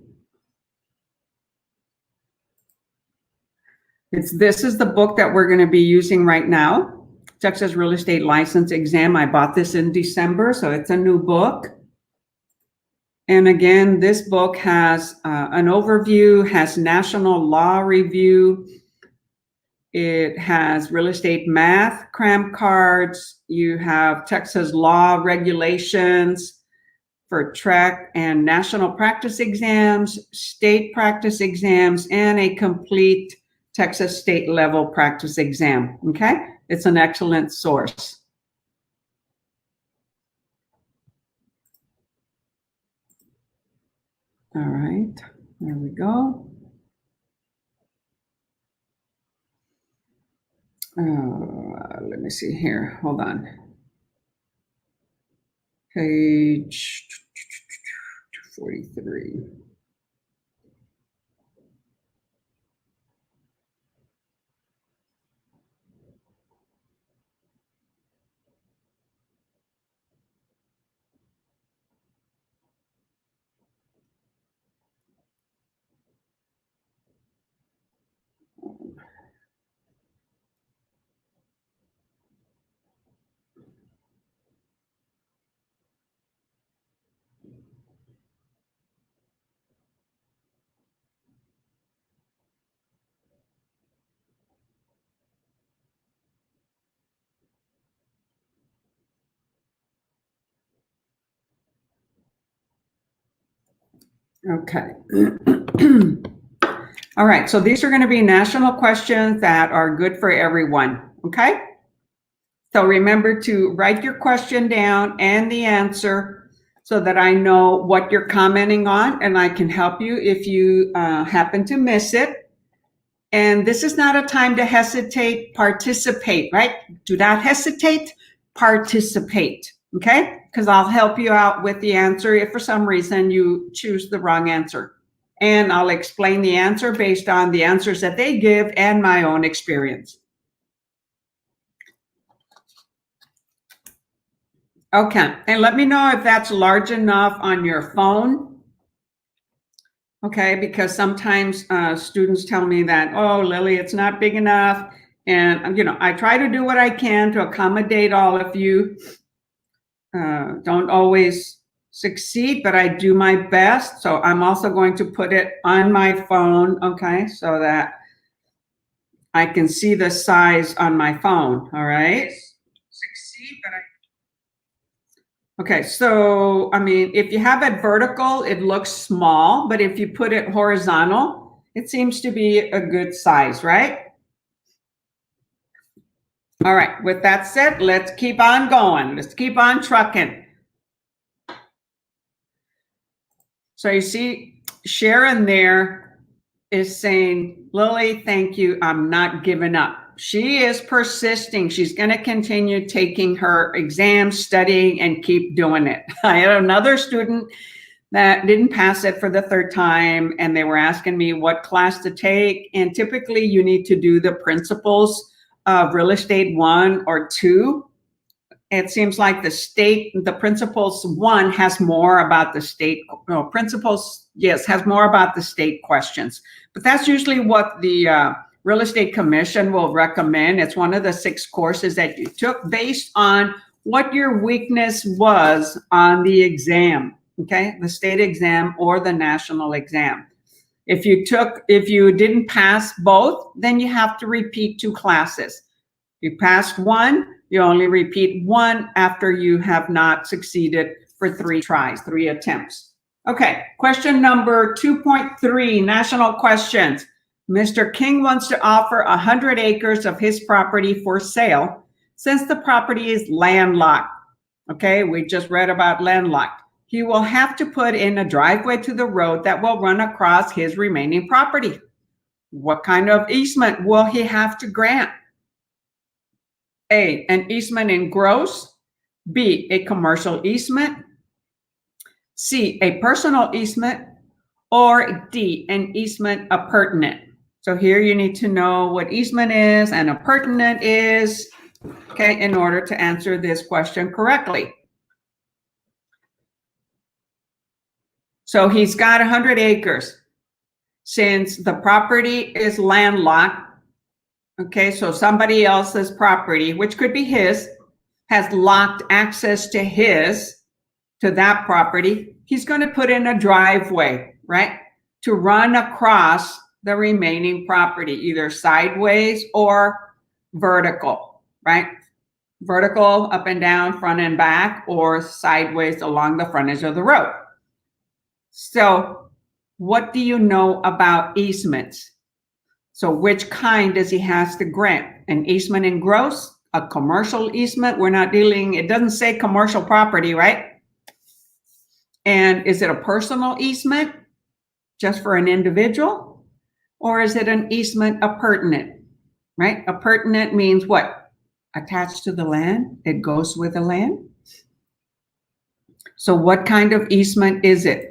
This is the book that we're going to be using right now, Texas Real Estate License Exam. I bought this in December, so it's a new book. And again, this book has an overview, has national law review. It has real estate math, cram cards. You have Texas law regulations for track and national practice exams, state practice exams, and a complete Texas state level practice exam. Okay, it's an excellent source. All right, there we go. Let me see here. Hold on. Page 43. Okay. All right, so these are going to be national questions that are good for everyone, okay? So remember to write your question down and the answer so that I know what you're commenting on and I can help you if you happen to miss it. And this is not a time to hesitate, participate, right? Do not hesitate, participate, okay? Because I'll help you out with the answer if for some reason you choose the wrong answer. And I'll explain the answer based on the answers that they give and my own experience. Okay, and let me know if that's large enough on your phone. Okay, because sometimes students tell me that, oh, Lillie, it's not big enough. And, I try to do what I can to accommodate all of you. Don't always succeed, but I do my best. So I'm also going to put it on my phone, okay, so that I can see the size on my phone, all right? Succeed, but Okay, so if you have it vertical, it looks small, but if you put it horizontal, it seems to be a good size, right? All right, with that said, let's keep on going. Let's keep on trucking. So you see, Sharon there is saying, Lillie, thank you. I'm not giving up. She is persisting. She's going to continue taking her exams, studying, and keep doing it. I had another student that didn't pass it for the third time, and they were asking me what class to take. And typically, you need to do the principles of real estate 1 or 2. It seems like the principles 1 has more about the state, principles, yes, has more about the state questions. But that's usually what the Real Estate Commission will recommend. It's one of the 6 courses that you took based on what your weakness was on the exam, okay? The state exam or the national exam. If you didn't pass both, then you have to repeat 2 classes. You passed 1, you only repeat 1 after you have not succeeded for 3 tries, 3 attempts. Okay, question number 2.3, national questions. Mr. King wants to offer 100 acres of his property for sale since the property is landlocked. Okay, we just read about landlocked. He will have to put in a driveway to the road that will run across his remaining property. What kind of easement will he have to grant? A, an easement in gross. B, a commercial easement. C, a personal easement. Or D, an easement appurtenant. So here you need to know what easement is and appurtenant is, okay, in order to answer this question correctly. So he's got 100 acres. Since the property is landlocked, okay, so somebody else's property, which could be his, has locked access to that property, he's going to put in a driveway, right, to run across the remaining property, either sideways or vertical, right? Vertical, up and down, front and back, or sideways along the frontage of the road. So what do you know about easements? So which kind does he has to grant? An easement in gross, a commercial easement? We're not dealing, it doesn't say commercial property, right? And is it a personal easement just for an individual? Or is it an easement appurtenant, right? Appurtenant means what? Attached to the land, it goes with the land. So what kind of easement is it?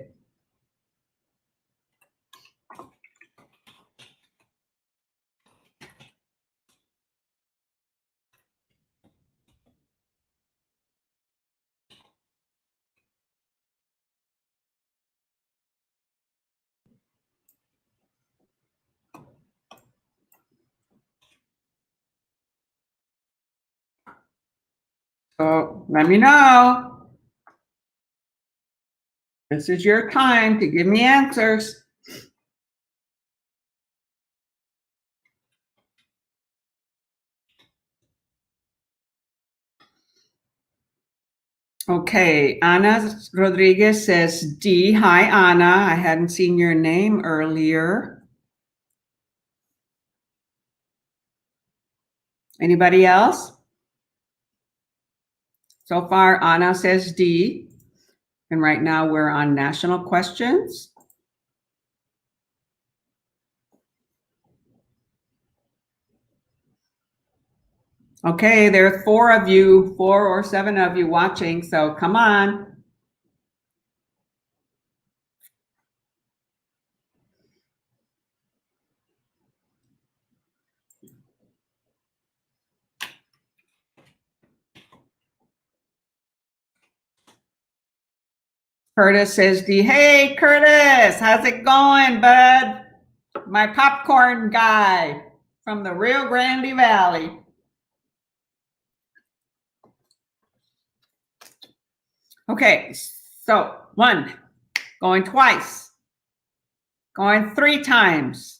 So let me know. This is your time to give me answers. Okay, Ana Rodriguez says D. Hi, Ana. I hadn't seen your name earlier. Anybody else? So far, Ana says D. And right now we're on national questions. Okay, there's 4 of you, 4 or 7 of you watching, so come on. Curtis says D. Hey, Curtis, how's it going, bud? My popcorn guy from the Rio Grande Valley. Okay, so 1, going twice, going 3 times,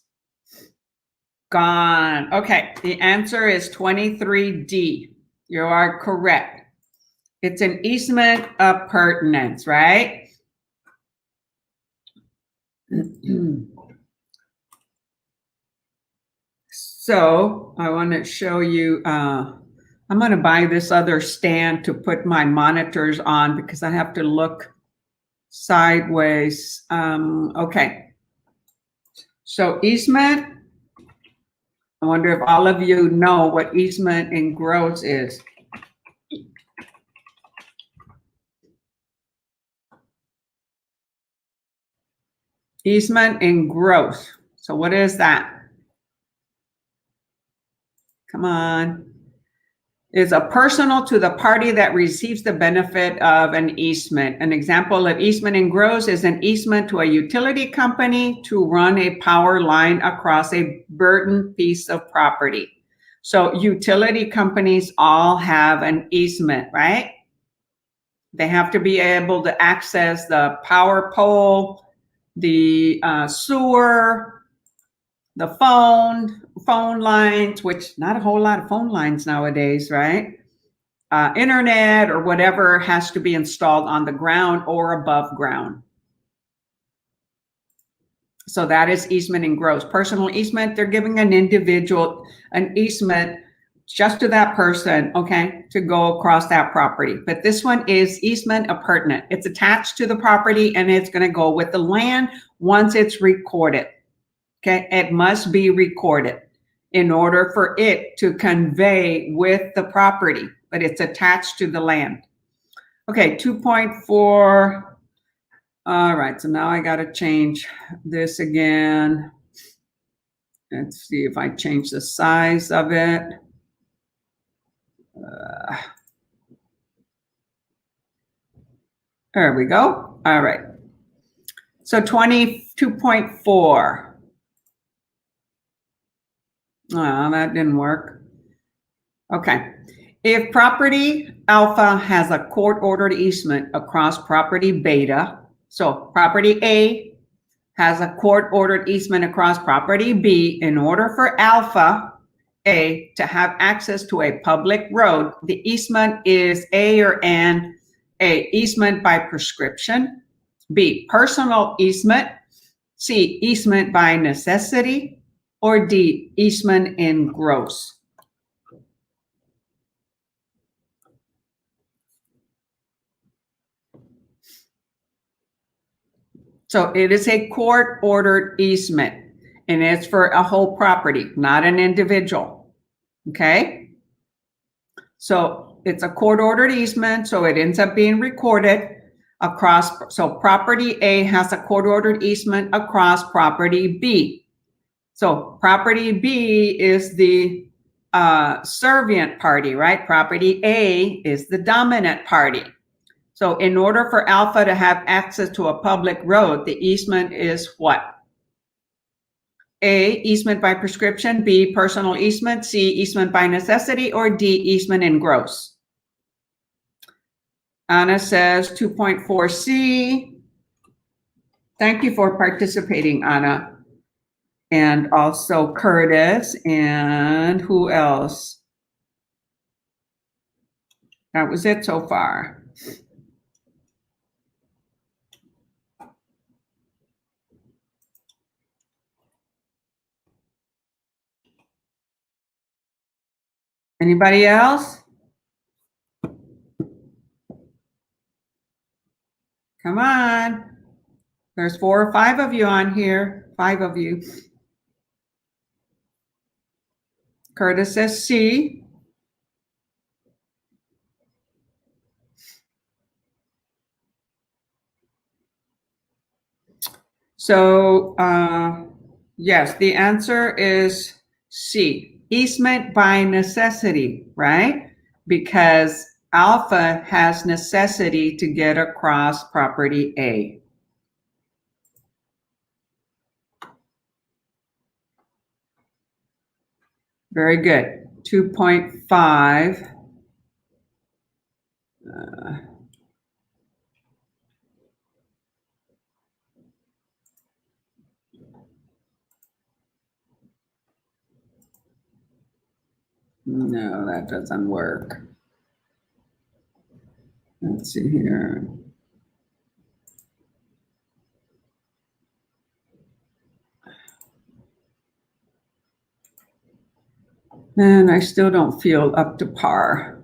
gone. Okay, the answer is 23D. You are correct. It's an easement appurtenance, right? So I want to show you, I'm going to buy this other stand to put my monitors on because I have to look sideways. Okay. So easement, I wonder if all of you know what easement in gross is. Easement in gross. So what is that? Come on. Is a personal to the party that receives the benefit of an easement. An example of easement in gross is an easement to a utility company to run a power line across a burdened piece of property. So utility companies all have an easement, right? They have to be able to access the power pole, the sewer, the phone lines, which not a whole lot of phone lines nowadays, right? Internet or whatever has to be installed on the ground or above ground. So that is easement in gross. Personal easement, they're giving an individual an easement just to that person, okay, to go across that property. But this one is easement appurtenant. It's attached to the property and it's going to go with the land once it's recorded. Okay, it must be recorded in order for it to convey with the property, but it's attached to the land. Okay, 2.4. All right, so now I got to change this again. Let's see if I change the size of it. There we go. All right. So 22.4. Oh, that didn't work. Okay. If property alpha has a court-ordered easement across property beta, so property A has a court-ordered easement across property B, in order for alpha A to have access to a public road, the easement is A or N, A, easement by prescription, B, personal easement, C, easement by necessity, or D, easement in gross. So it is a court-ordered easement, and it's for a whole property, not an individual, okay? So it's a court-ordered easement, so it ends up being recorded across, so property A has a court-ordered easement across property B. So property B is the servient party, right? Property A is the dominant party. So in order for alpha to have access to a public road, the easement is what? A, easement by prescription, B, personal easement, C, easement by necessity, or D, easement in gross. Anna says 2.4C. Thank you for participating, Anna. And also Curtis, and who else? That was it so far. Anybody else? Come on. There's 4 or 5 of you on here. 5 of you. Curtis says C. So, yes, the answer is C, easement by necessity, right? Because Alpha has necessity to get across property A. Very good. 2.5. No, that doesn't work. Let's see here. And I still don't feel up to par.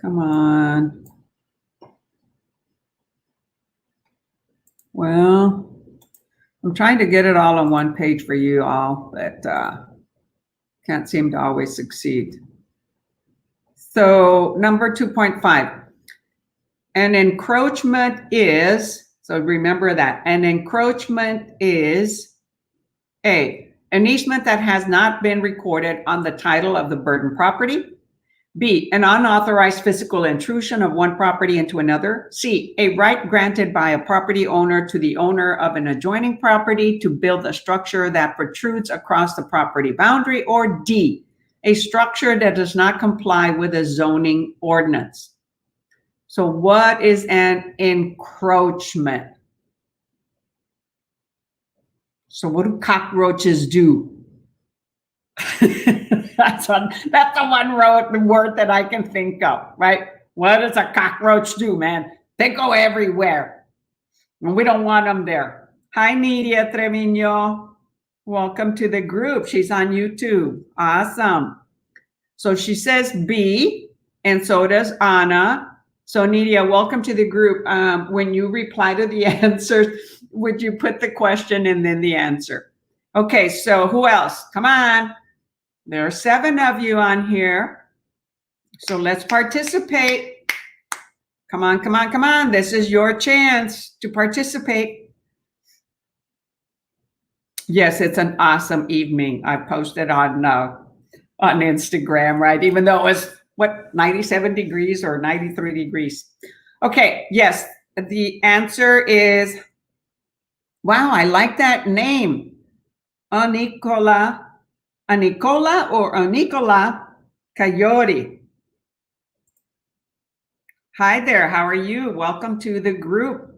Come on. Well, I'm trying to get it all on one page for you all, but can't seem to always succeed. So number 2.5, an encroachment is, so remember that, an encroachment is A, an easement that has not been recorded on the title of the burdened property. B, an unauthorized physical intrusion of one property into another. C, a right granted by a property owner to the owner of an adjoining property to build a structure that protrudes across the property boundary. Or D, a structure that does not comply with a zoning ordinance. So what is an encroachment? So what do cockroaches do? That's the one word that I can think of, right? What does a cockroach do, man? They go everywhere, and we don't want them there. Hi, Nidia Trevino. Welcome to the group. She's on YouTube. Awesome. So she says B, and so does Anna. So Nidia, welcome to the group. When you reply to the answers, would you put the question and then the answer? Okay, so who else? Come on. There are 7 of you on here. So let's participate. Come on, come on, come on. This is your chance to participate. Yes, it's an awesome evening. I posted on Instagram, right? Even though it was, 97 degrees or 93 degrees. Okay, yes, the answer is, wow, I like that name. Anicola or Anicola Coyote. Hi there, how are you? Welcome to the group.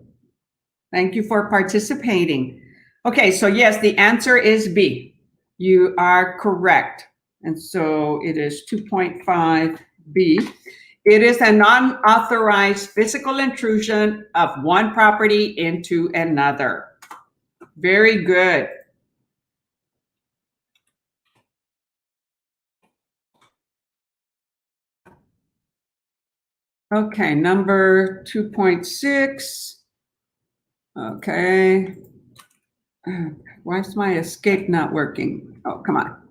Thank you for participating. Okay, so yes, the answer is B. You are correct. And so it is 2.5B. It is a non-authorized physical intrusion of one property into another. Very good. Okay, number 2.6. Okay. Why is my escape not working? Oh, come on.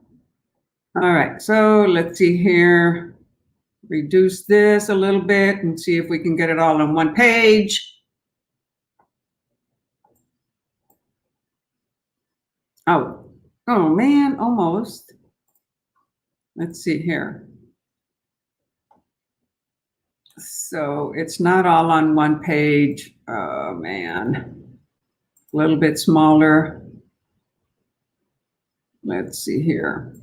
All right, so let's see here. Reduce this a little bit and see if we can get it all on one page. Oh man, almost. Let's see here. So it's not all on one page. Oh man, a little bit smaller. Let's see here.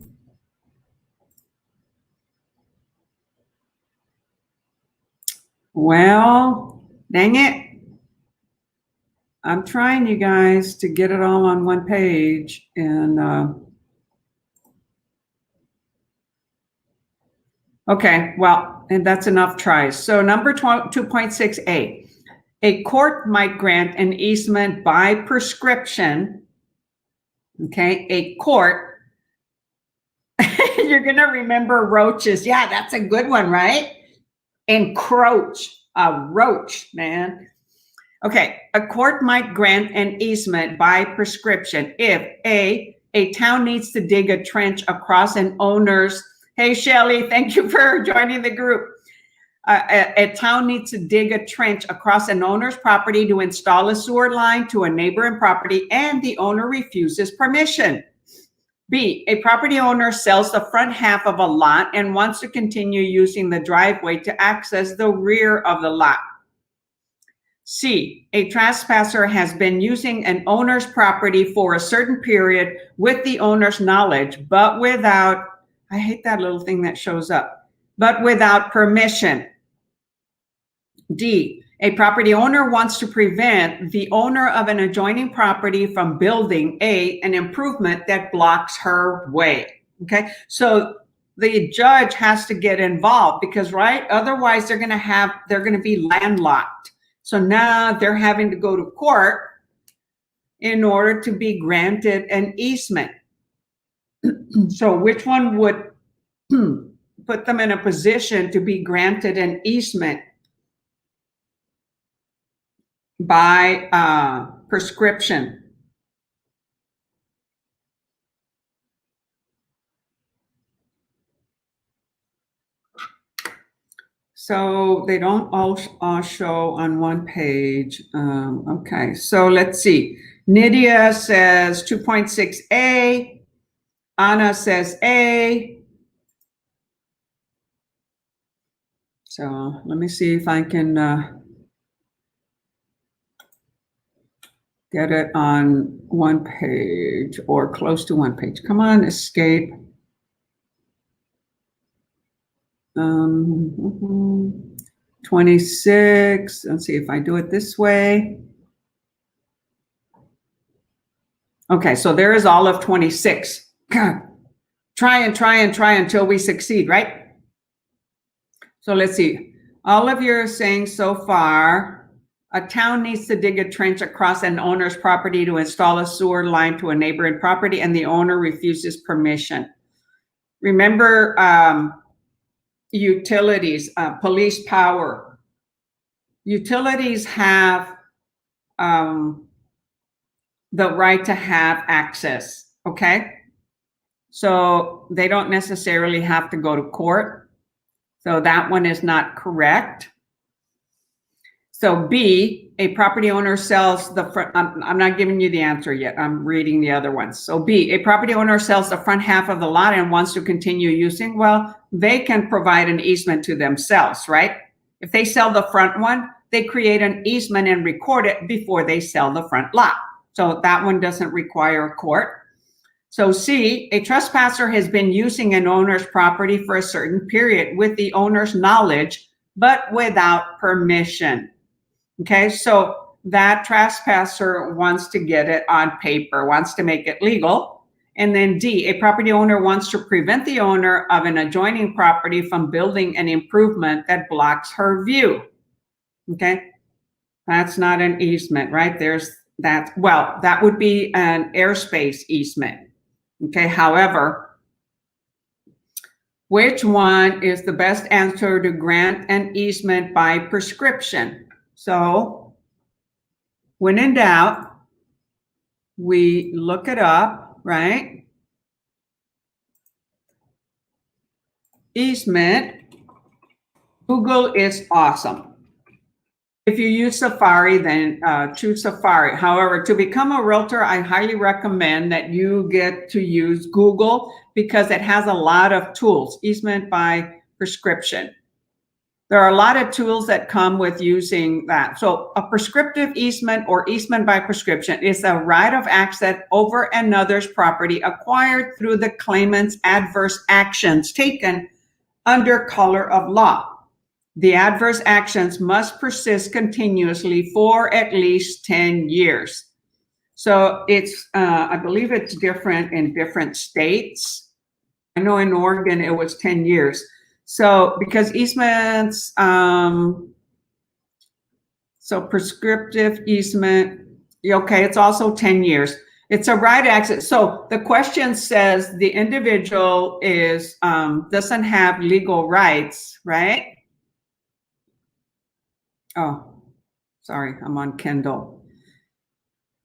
Well, dang it. I'm trying, you guys, to get it all on one page, and okay, well, and that's enough tries. So number 2.6A, a court might grant an easement by prescription. Okay, a court. You're going to remember roaches. Yeah, that's a good one, right? Encroach, a roach, man. Okay, a court might grant an easement by prescription if a town needs to dig a trench across an owner's. Hey, Shelly, thank you for joining the group. A town needs to dig a trench across an owner's property to install a sewer line to a neighboring property and the owner refuses permission. B, a property owner sells the front half of a lot and wants to continue using the driveway to access the rear of the lot. C, a trespasser has been using an owner's property for a certain period with the owner's knowledge, but without, I hate that little thing that shows up, but without permission. D, a property owner wants to prevent the owner of an adjoining property from building an improvement that blocks her way. Okay, so the judge has to get involved because, right, otherwise they're going to be landlocked. So now they're having to go to court in order to be granted an easement. So which one would put them in a position to be granted an easement by prescription? So they don't all show on one page. Okay, so let's see. Nydia says 2.6A. Anna says A. So let me see if I can get it on one page or close to one page. Come on, escape. 26. Let's see if I do it this way. Okay, so there is all of 26. God, try until we succeed, right? So let's see. All of you are saying so far, a town needs to dig a trench across an owner's property to install a sewer line to a neighboring property and the owner refuses permission. Remember, utilities, police power. Utilities have the right to have access, okay? So they don't necessarily have to go to court. So that one is not correct. So B, a property owner sells the front, I'm not giving you the answer yet, I'm reading the other ones. So B, a property owner sells the front half of the lot and wants to continue using, well, they can provide an easement to themselves, right? If they sell the front one, they create an easement and record it before they sell the front lot. So that one doesn't require a court. So C, a trespasser has been using an owner's property for a certain period with the owner's knowledge, but without permission. Okay, so that trespasser wants to get it on paper, wants to make it legal. And then D, a property owner wants to prevent the owner of an adjoining property from building an improvement that blocks her view. Okay, that's not an easement, right? There's that, well, that would be an airspace easement. Okay, however, which one is the best answer to grant an easement by prescription? So when in doubt, we look it up, right? Easement. Google is awesome. If you use Safari, then choose Safari. However, to become a realtor, I highly recommend that you get to use Google because it has a lot of tools. Easement by prescription. There are a lot of tools that come with using that. So a prescriptive easement or easement by prescription is a right of access over another's property acquired through the claimant's adverse actions taken under color of law. The adverse actions must persist continuously for at least 10 years. So it's, I believe it's different in different states. I know in Oregon it was 10 years. So because easements, so prescriptive easement, okay, it's also 10 years. It's a right access. So the question says the individual is doesn't have legal rights, right? Oh, sorry, I'm on Kindle.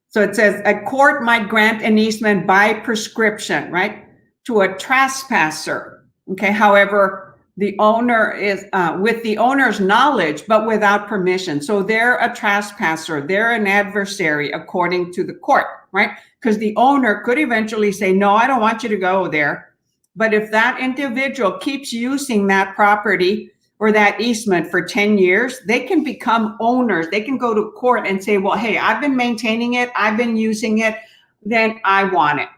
So it says a court might grant an easement by prescription, right, to a trespasser. Okay, however, the owner is with the owner's knowledge, but without permission. So they're a trespasser, they're an adversary according to the court, right? Because the owner could eventually say, no, I don't want you to go there. But if that individual keeps using that property or that easement for 10 years, they can become owners. They can go to court and say, well, hey, I've been maintaining it, I've been using it, then I want it.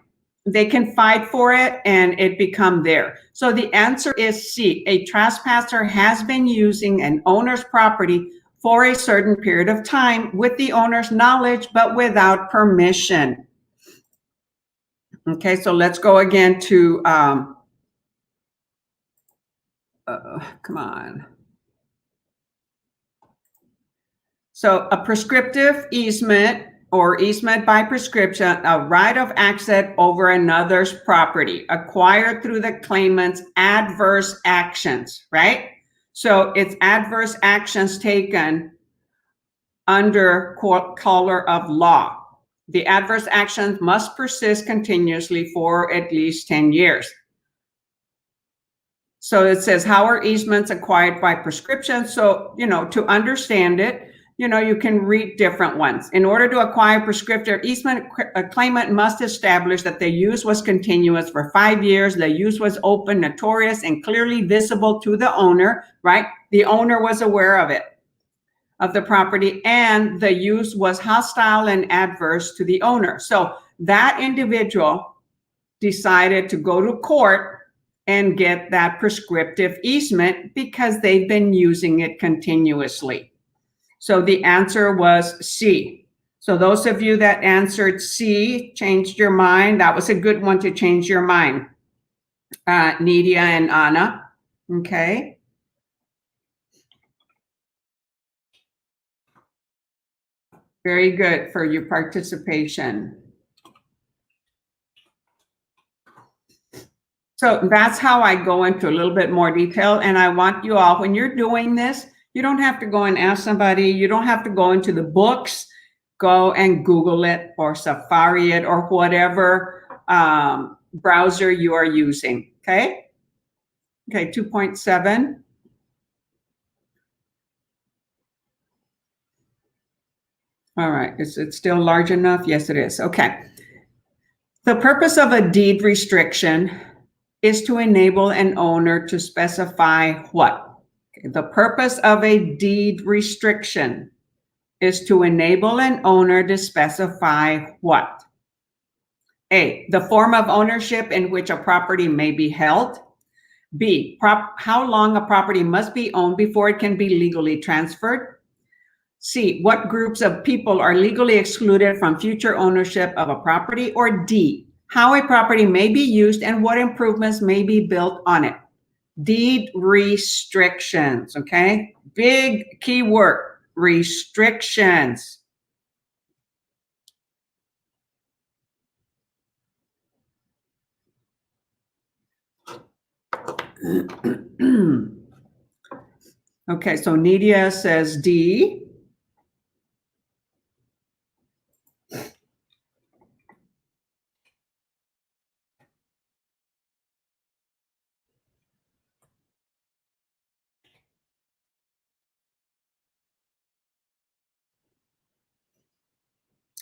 They can fight for it and it become there. So the answer is C. A trespasser has been using an owner's property for a certain period of time with the owner's knowledge, but without permission. Okay, so let's go again to, come on. So a prescriptive easement or easement by prescription, a right of access over another's property acquired through the claimant's adverse actions, right? So it's adverse actions taken under color of law. The adverse actions must persist continuously for at least 10 years. So it says, how are easements acquired by prescription? So, to understand it, you can read different ones. In order to acquire prescriptive easement, a claimant must establish that the use was continuous for 5 years, the use was open, notorious, and clearly visible to the owner, right? The owner was aware of it, of the property, and the use was hostile and adverse to the owner. So that individual decided to go to court and get that prescriptive easement because they've been using it continuously. So the answer was C. So those of you that answered C, changed your mind. That was a good one to change your mind. Nidia and Anna, okay. Very good for your participation. So that's how I go into a little bit more detail. And I want you all, when you're doing this, you don't have to go and ask somebody. You don't have to go into the books. Go and Google it or Safari it or whatever browser you are using, okay? Okay, 2.7. All right, is it still large enough? Yes, it is. Okay. The purpose of a deed restriction is to enable an owner to specify what? Okay, the purpose of a deed restriction is to enable an owner to specify what? A, the form of ownership in which a property may be held. B, how long a property must be owned before it can be legally transferred. C, what groups of people are legally excluded from future ownership of a property. Or D, how a property may be used and what improvements may be built on it. Deed restrictions, okay? Big key word, restrictions. Okay, so Nidia says D.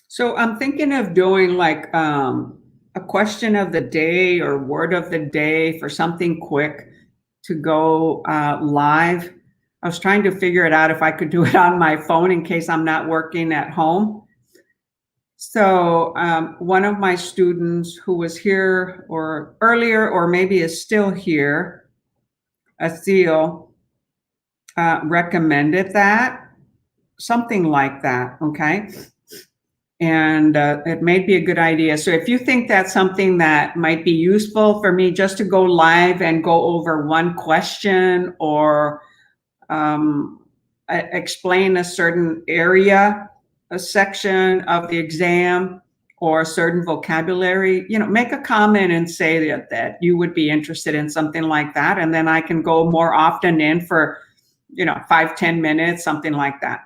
So I'm thinking of doing like a question of the day or word of the day for something quick to go live. I was trying to figure it out if I could do it on my phone in case I'm not working at home. So one of my students who was here or earlier or maybe is still here, Asil, recommended that, something like that, okay? And it may be a good idea. So if you think that's something that might be useful for me just to go live and go over one question or explain a certain area, a section of the exam, or certain vocabulary, make a comment and say that you would be interested in something like that. And then I can go more often in for, 5-10 minutes, something like that.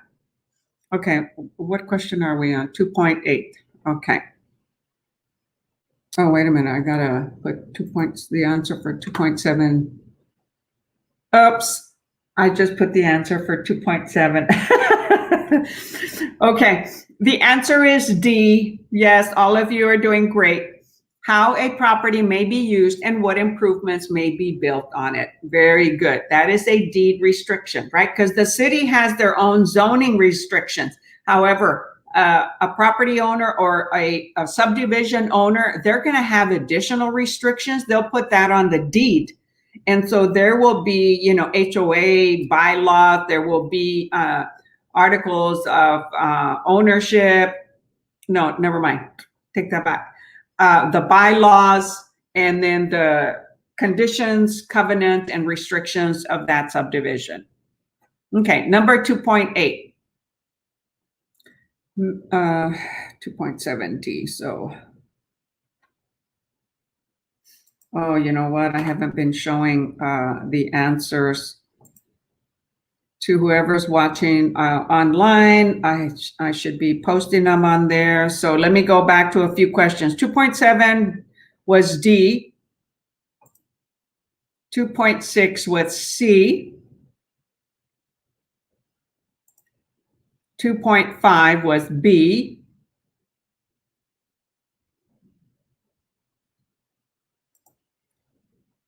Okay, what question are we on? 2.8. Okay. Oh, wait a minute. I gotta put 2 points, the answer for 2.7. Oops, I just put the answer for 2.7. Okay, the answer is D. Yes, all of you are doing great. How a property may be used and what improvements may be built on it. Very good. That is a deed restriction, right? Because the city has their own zoning restrictions. However, a property owner or a subdivision owner, they're going to have additional restrictions. They'll put that on the deed. And so there will be, HOA bylaw, there will be articles of ownership. No, never mind. Take that back. The bylaws, and then the conditions, covenant, and restrictions of that subdivision. Okay, number 2.8. 2.7D. So, oh, you know what? I haven't been showing the answers to whoever's watching online. I should be posting them on there. So let me go back to a few questions. 2.7 was D. 2.6 was C. 2.5 was B.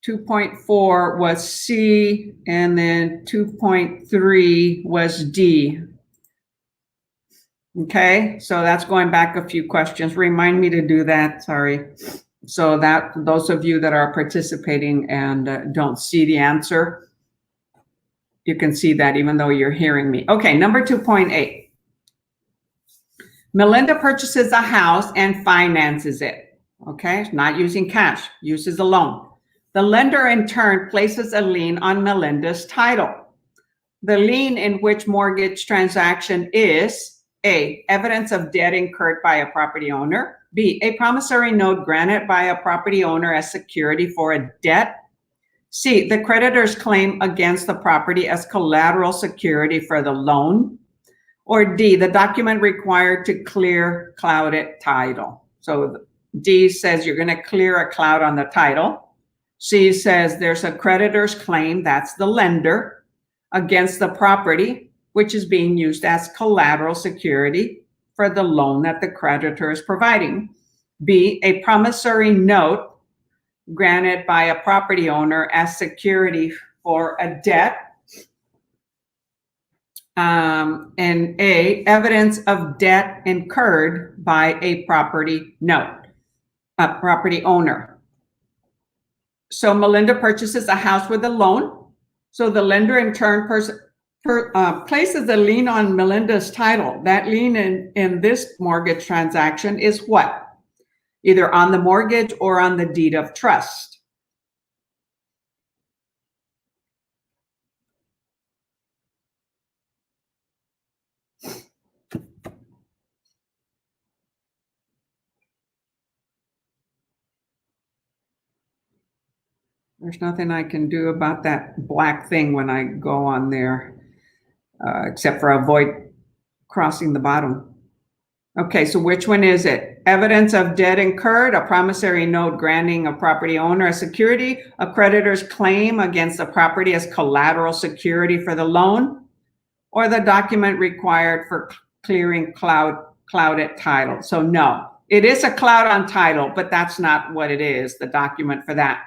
2.4 was C, and then 2.3 was D. Okay, so that's going back a few questions. Remind me to do that, sorry. So that those of you that are participating and don't see the answer, you can see that even though you're hearing me. Okay, number 2.8. Melinda purchases a house and finances it. Okay, not using cash, uses a loan. The lender in turn places a lien on Melinda's title. The lien in which mortgage transaction is A, evidence of debt incurred by a property owner. B, a promissory note granted by a property owner as security for a debt. C, the creditor's claim against the property as collateral security for the loan. Or D, the document required to clear clouded title. So D says you're going to clear a cloud on the title. C says there's a creditor's claim, that's the lender, against the property, which is being used as collateral security for the loan that the creditor is providing. B, a promissory note granted by a property owner as security for a debt. And A, evidence of debt incurred by a property owner. So Melinda purchases a house with a loan. So the lender in turn places a lien on Melinda's title. That lien in this mortgage transaction is what? Either on the mortgage or on the deed of trust. There's nothing I can do about that black thing when I go on there, except for avoid crossing the bottom. Okay, so which one is it? Evidence of debt incurred, a promissory note granting a property owner as security, a creditor's claim against the property as collateral security for the loan, or the document required for clearing clouded title. So no, it is a cloud on title, but that's not what it is, the document for that.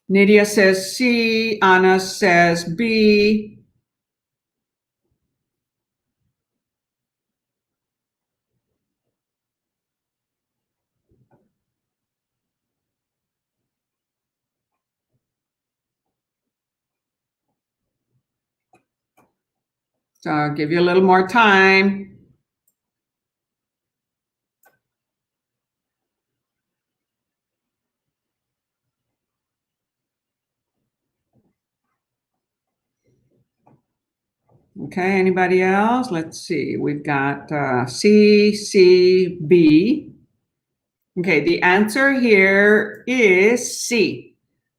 Nydia says C, Anna says B. So I'll give you a little more time. Okay, anybody else? Let's see. We've got C, C, B. Okay, the answer here is C.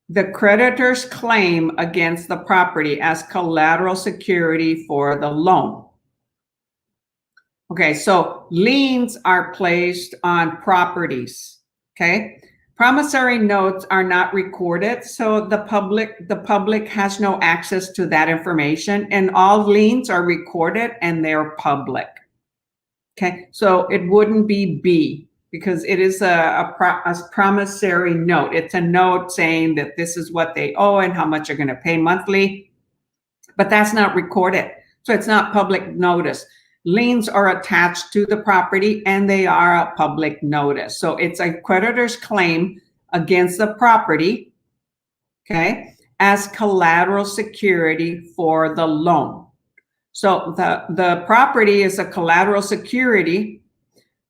The creditor's claim against the property as collateral security for the loan. Okay, so liens are placed on properties. Okay, promissory notes are not recorded, so the public has no access to that information, and all liens are recorded and they're public. Okay, so it wouldn't be B because it is a promissory note. It's a note saying that this is what they owe and how much you're going to pay monthly, but that's not recorded, so it's not public notice. Liens are attached to the property and they are a public notice. So it's a creditor's claim against the property, okay, as collateral security for the loan. So the property is a collateral security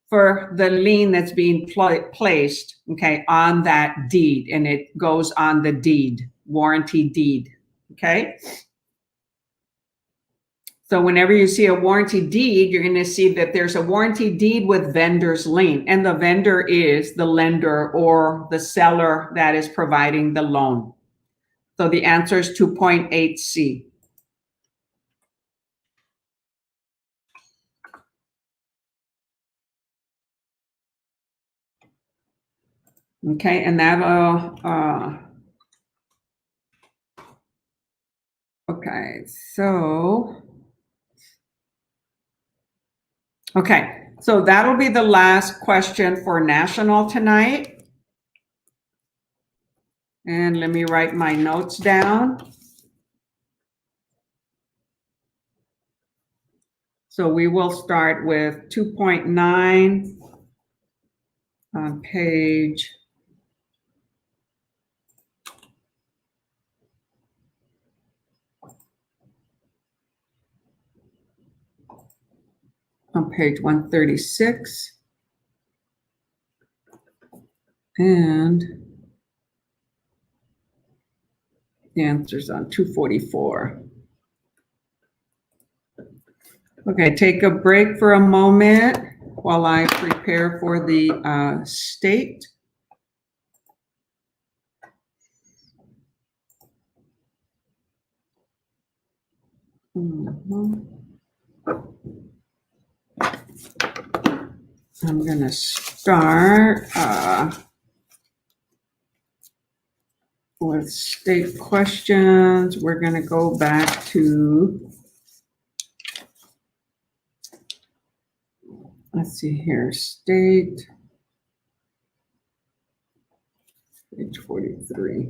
for the lien that's being placed, okay, on that deed, and it goes on the deed, warranty deed, okay? So whenever you see a warranty deed, you're going to see that there's a warranty deed with vendor's lien, and the vendor is the lender or the seller that is providing the loan. So the answer is 2.8C. Okay, and that'll, okay, so, okay, so that'll be the last question for national tonight. And let me write my notes down. So we will start with 2.9 on page on page 136, and the answer's on 244. Okay, take a break for a moment while I prepare for the state. I'm going to start with state questions. We're going to go back to, let's see here, state, page 43.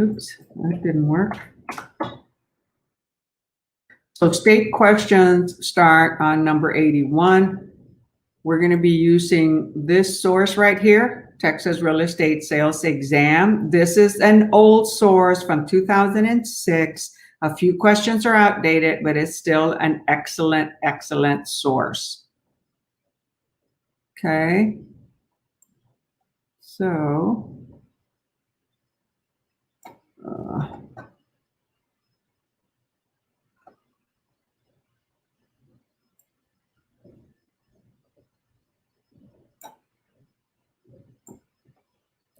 Oops, that didn't work. So state questions start on number 81. We're going to be using this source right here, Texas Real Estate Sales Exam. This is an old source from 2006. A few questions are outdated, but it's still an excellent, excellent source. Okay. So,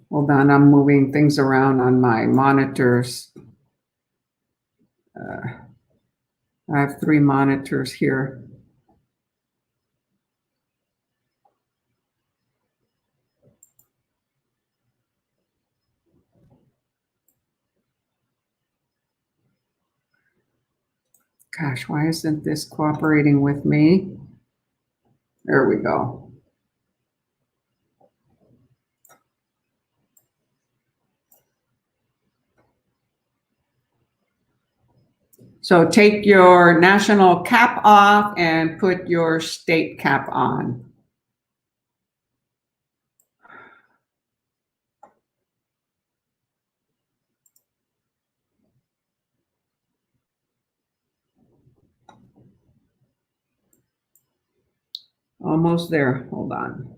hold on, I'm moving things around on my monitors. I have 3 monitors here. Gosh, why isn't this cooperating with me? There we go. So take your national cap off and put your state cap on. Almost there. Hold on.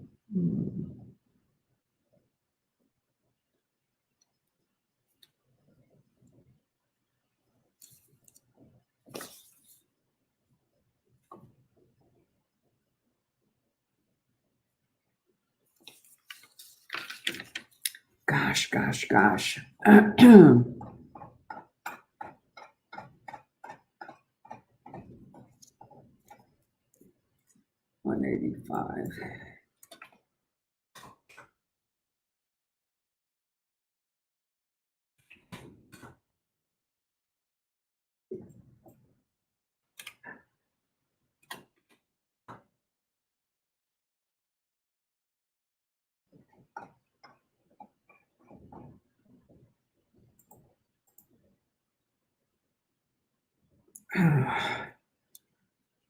Gosh. 185.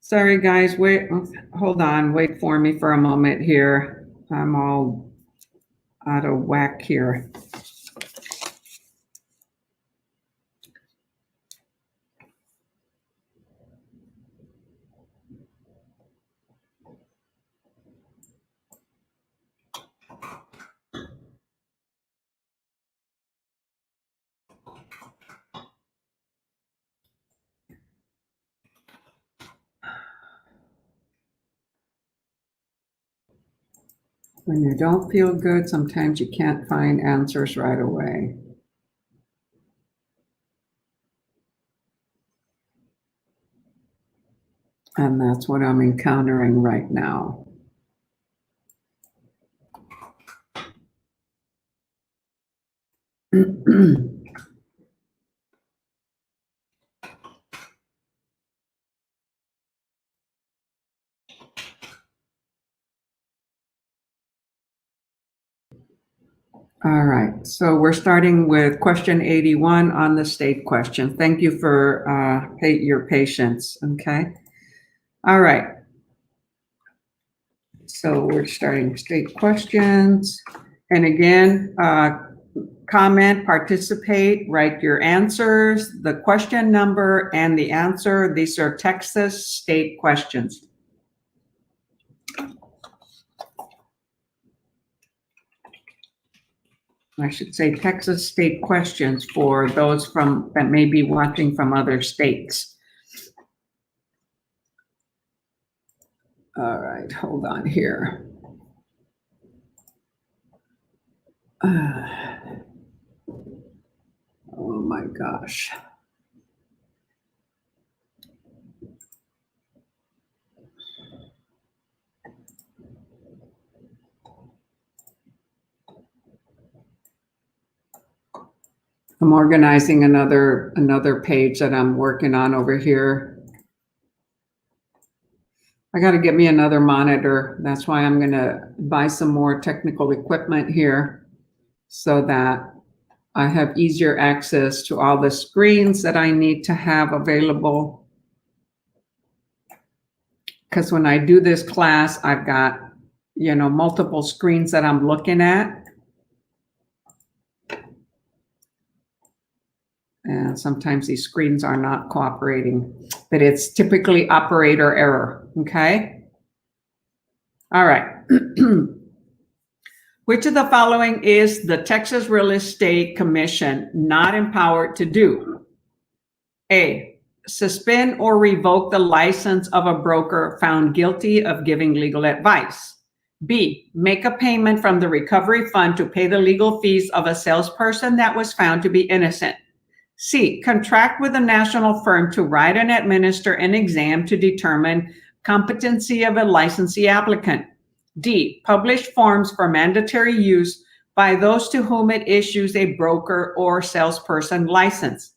Sorry, guys. Wait, hold on. Wait for me for a moment here. I'm all out of whack here. When you don't feel good, sometimes you can't find answers right away. And that's what I'm encountering right now. All right, so we're starting with question 81 on the state question. Thank you for your patience, okay? All right. So we're starting state questions. And again, comment, participate, write your answers, the question number and the answer. These are Texas state questions. I should say Texas state questions for those that may be watching from other states. All right, hold on here. Oh my gosh. I'm organizing another page that I'm working on over here. I got to get me another monitor. That's why I'm going to buy some more technical equipment here so that I have easier access to all the screens that I need to have available. Because when I do this class, I've got, multiple screens that I'm looking at. And sometimes these screens are not cooperating, but it's typically operator error, okay? All right. Which of the following is the Texas Real Estate Commission not empowered to do? A, suspend or revoke the license of a broker found guilty of giving legal advice. B, make a payment from the recovery fund to pay the legal fees of a salesperson that was found to be innocent. C, contract with a national firm to write and administer an exam to determine competency of a licensee applicant. D, publish forms for mandatory use by those to whom it issues a broker or salesperson license.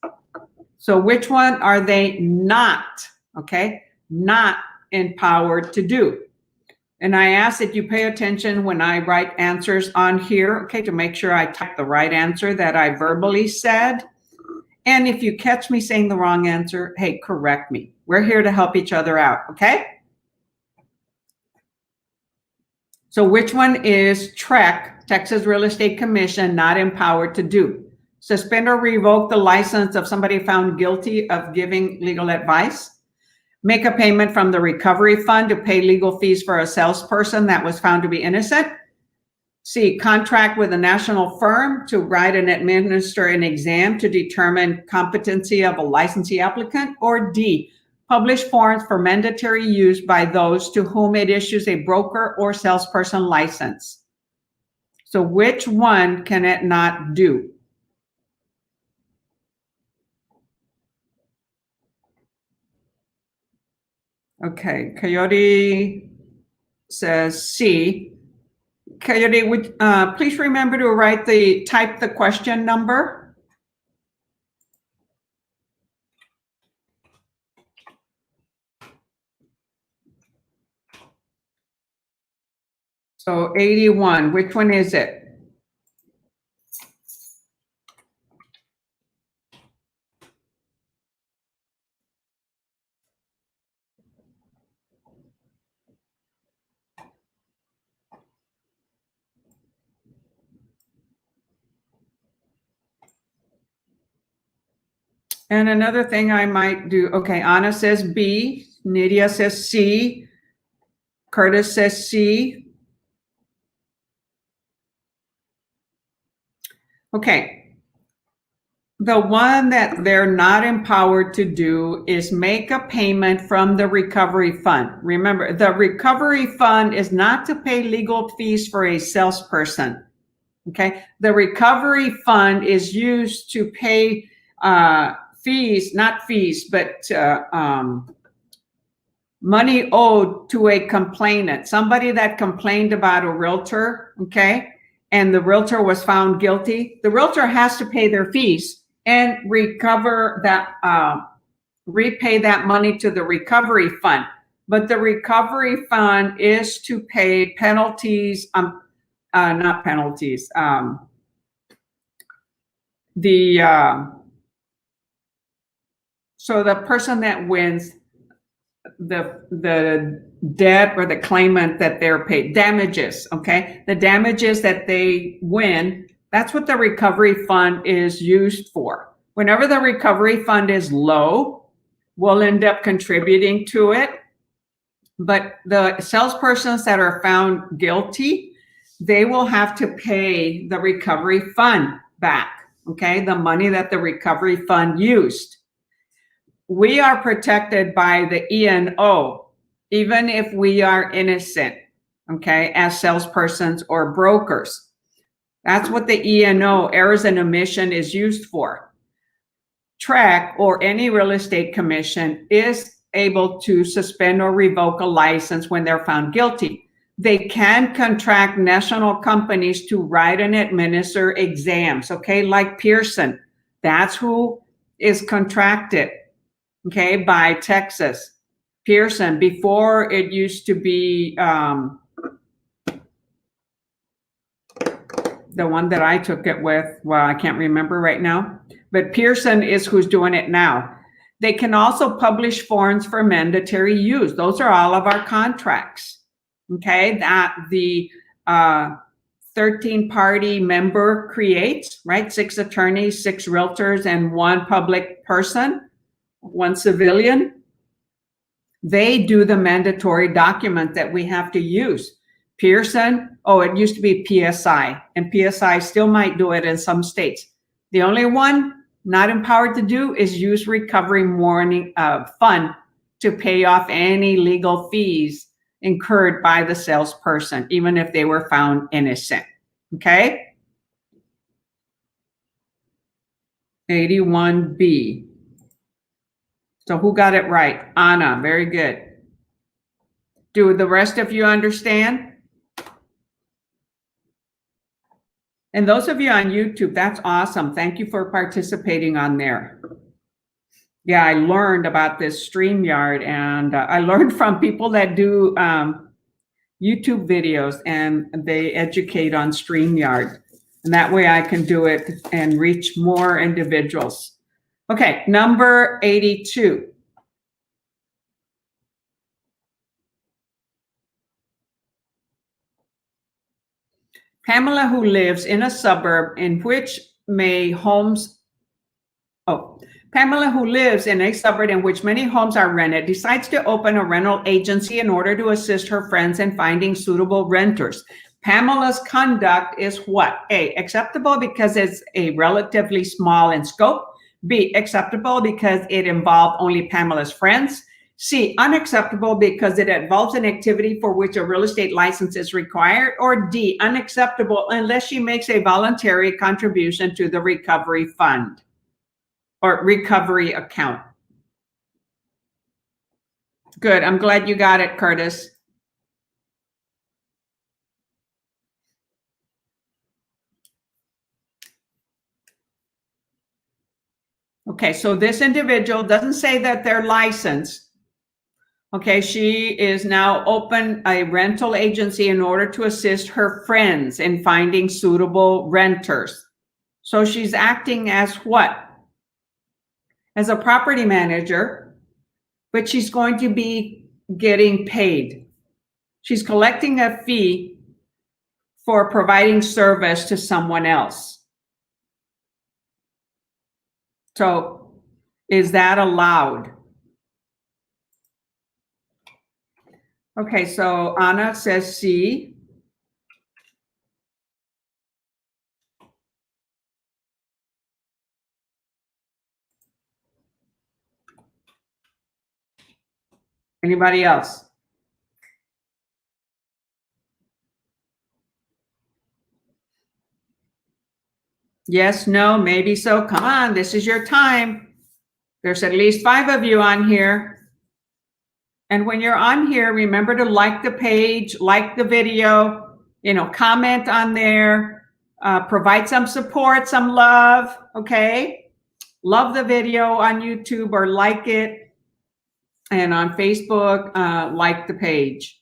So which one are they not, okay, not empowered to do? And I ask that you pay attention when I write answers on here, okay, to make sure I type the right answer that I verbally said. And if you catch me saying the wrong answer, hey, correct me. We're here to help each other out, okay? So which one is TREC, Texas Real Estate Commission, not empowered to do? Suspend or revoke the license of somebody found guilty of giving legal advice? Make a payment from the recovery fund to pay legal fees for a salesperson that was found to be innocent? C, contract with a national firm to write and administer an exam to determine competency of a licensee applicant? Or D, publish forms for mandatory use by those to whom it issues a broker or salesperson license? So which one can it not do? Okay, Coyote says C. Coyote, would please remember to type the question number. So 81, which one is it? And another thing I might do, okay, Anna says B, Nydia says C, Curtis says C. Okay, the one that they're not empowered to do is make a payment from the recovery fund. Remember, the recovery fund is not to pay legal fees for a salesperson. Okay, the recovery fund is used to pay fees, not fees, but money owed to a complainant, somebody that complained about a realtor, okay, and the realtor was found guilty. The realtor has to pay their fees and recover that, repay that money to the recovery fund. But the recovery fund is to pay penalties, not penalties, so the person that wins, the debt or the claimant that they're paid, damages, okay? The damages that they win, that's what the recovery fund is used for. Whenever the recovery fund is low, we'll end up contributing to it. But the salespersons that are found guilty, they will have to pay the recovery fund back, okay? The money that the recovery fund used. We are protected by the E&O, even if we are innocent, okay, as salespersons or brokers. That's what the E&O, errors and omission, is used for. TREC, or any real estate commission, is able to suspend or revoke a license when they're found guilty. They can contract national companies to write and administer exams, okay, like Pearson. That's who is contracted, okay, by Texas. Pearson, before it used to be the one that I took it with, well, I can't remember right now, but Pearson is who's doing it now. They can also publish forms for mandatory use. Those are all of our contracts, okay, that the 13-party member creates, right? 6 attorneys, 6 realtors, and 1 public person, 1 civilian. They do the mandatory document that we have to use. Pearson, oh, it used to be PSI, and PSI still might do it in some states. The only one not empowered to do is use recovery fund to pay off any legal fees incurred by the salesperson, even if they were found innocent, okay? 81B. So who got it right? Anna, very good. Do the rest of you understand? And those of you on YouTube, that's awesome. Thank you for participating on there. Yeah, I learned about this StreamYard, and I learned from people that do YouTube videos, and they educate on StreamYard. And that way I can do it and reach more individuals. Okay, number 82. Pamela, who lives in a suburb in which many homes are rented, decides to open a rental agency in order to assist her friends in finding suitable renters. Pamela's conduct is what? A, acceptable because it's a relatively small in scope. B, acceptable because it involved only Pamela's friends. C, unacceptable because it involves an activity for which a real estate license is required. Or D, unacceptable unless she makes a voluntary contribution to the recovery fund or recovery account. Good. I'm glad you got it, Curtis. Okay, so this individual doesn't say that they're licensed. Okay, she is now open a rental agency in order to assist her friends in finding suitable renters. So she's acting as what? As a property manager, but she's going to be getting paid. She's collecting a fee for providing service to someone else. So is that allowed? Okay, so Anna says C. Anybody else? Yes, no, maybe so. Come on, this is your time. There's at least 5 of you on here. And when you're on here, remember to like the page, like the video, comment on there, provide some support, some love, okay? Love the video on YouTube or like it. And on Facebook, like the page.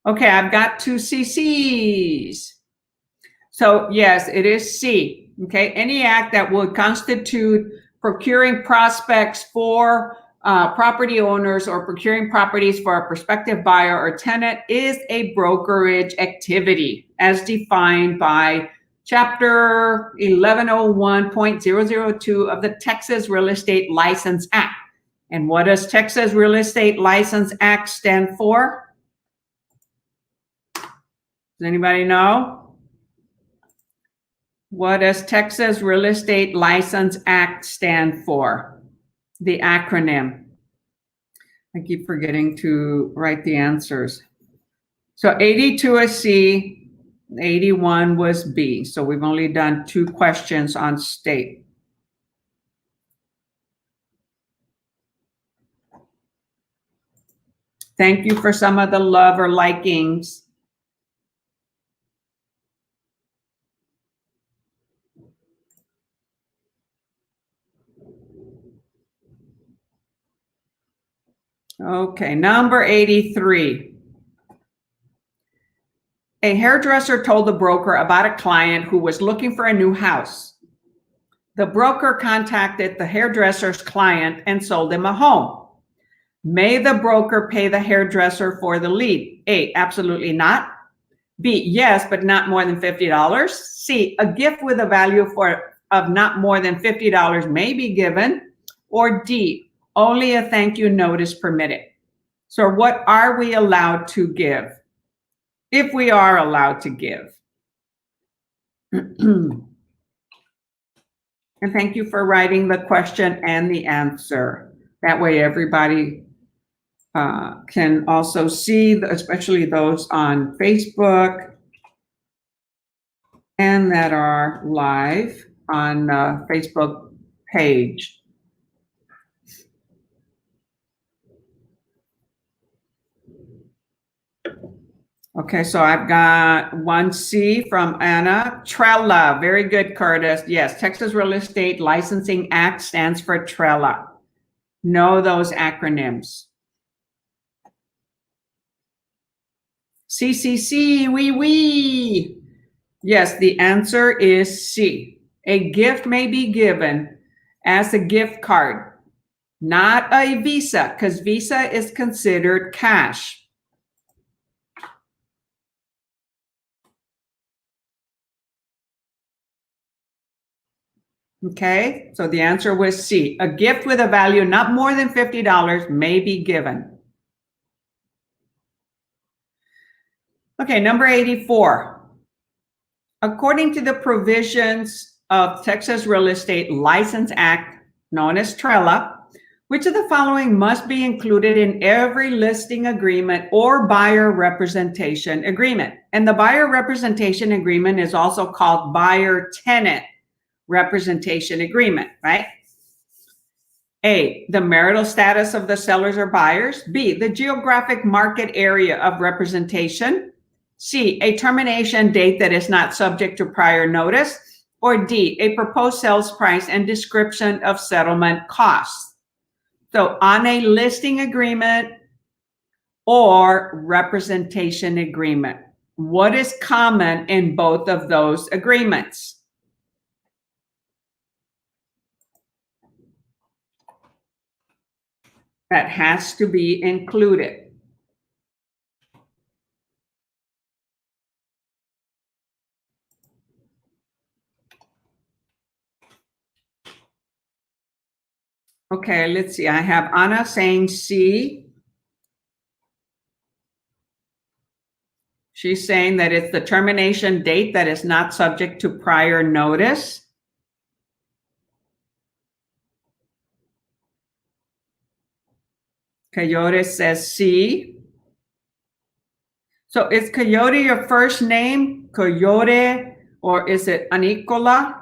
Okay, I've got 2 CCs. So yes, it is C, okay? Any act that would constitute procuring prospects for property owners or procuring properties for a prospective buyer or tenant is a brokerage activity as defined by Chapter 1101.002 of the Texas Real Estate License Act. And what does Texas Real Estate License Act stand for? Does anybody know? What does Texas Real Estate License Act stand for? The acronym. I keep forgetting to write the answers. So 82 is C, 81 was B. So we've only done 2 questions on state. Thank you for some of the love or likings. Okay, number 83. A hairdresser told the broker about a client who was looking for a new house. The broker contacted the hairdresser's client and sold him a home. May the broker pay the hairdresser for the lead? A, absolutely not. B, yes, but not more than $50. C, a gift with a value of not more than $50 may be given. Or D, only a thank you notice permitted. So what are we allowed to give? If we are allowed to give. And thank you for writing the question and the answer. That way everybody can also see, especially those on Facebook and that are live on Facebook page. Okay, so I've got 1C from Anna. TRELA, very good, Curtis. Yes, Texas Real Estate Licensing Act stands for TRELA. Know those acronyms. CCC, oui. Yes, the answer is C. A gift may be given as a gift card, not a Visa, because Visa is considered cash. Okay, so the answer was C. A gift with a value not more than $50 may be given. Okay, number 84. According to the provisions of Texas Real Estate License Act, known as TRELA, Which of the following must be included in every listing agreement or buyer representation agreement? And the buyer representation agreement is also called buyer-tenant representation agreement, right? A, the marital status of the sellers or buyers. B, the geographic market area of representation. C, a termination date that is not subject to prior notice. Or D, a proposed sales price and description of settlement costs. So on a listing agreement or representation agreement, what is common in both of those agreements? That has to be included. Okay, let's see. I have Anna saying C. She's saying that it's the termination date that is not subject to prior notice. Coyote says C. So is Coyote your first name, Coyote, or is it Anicola?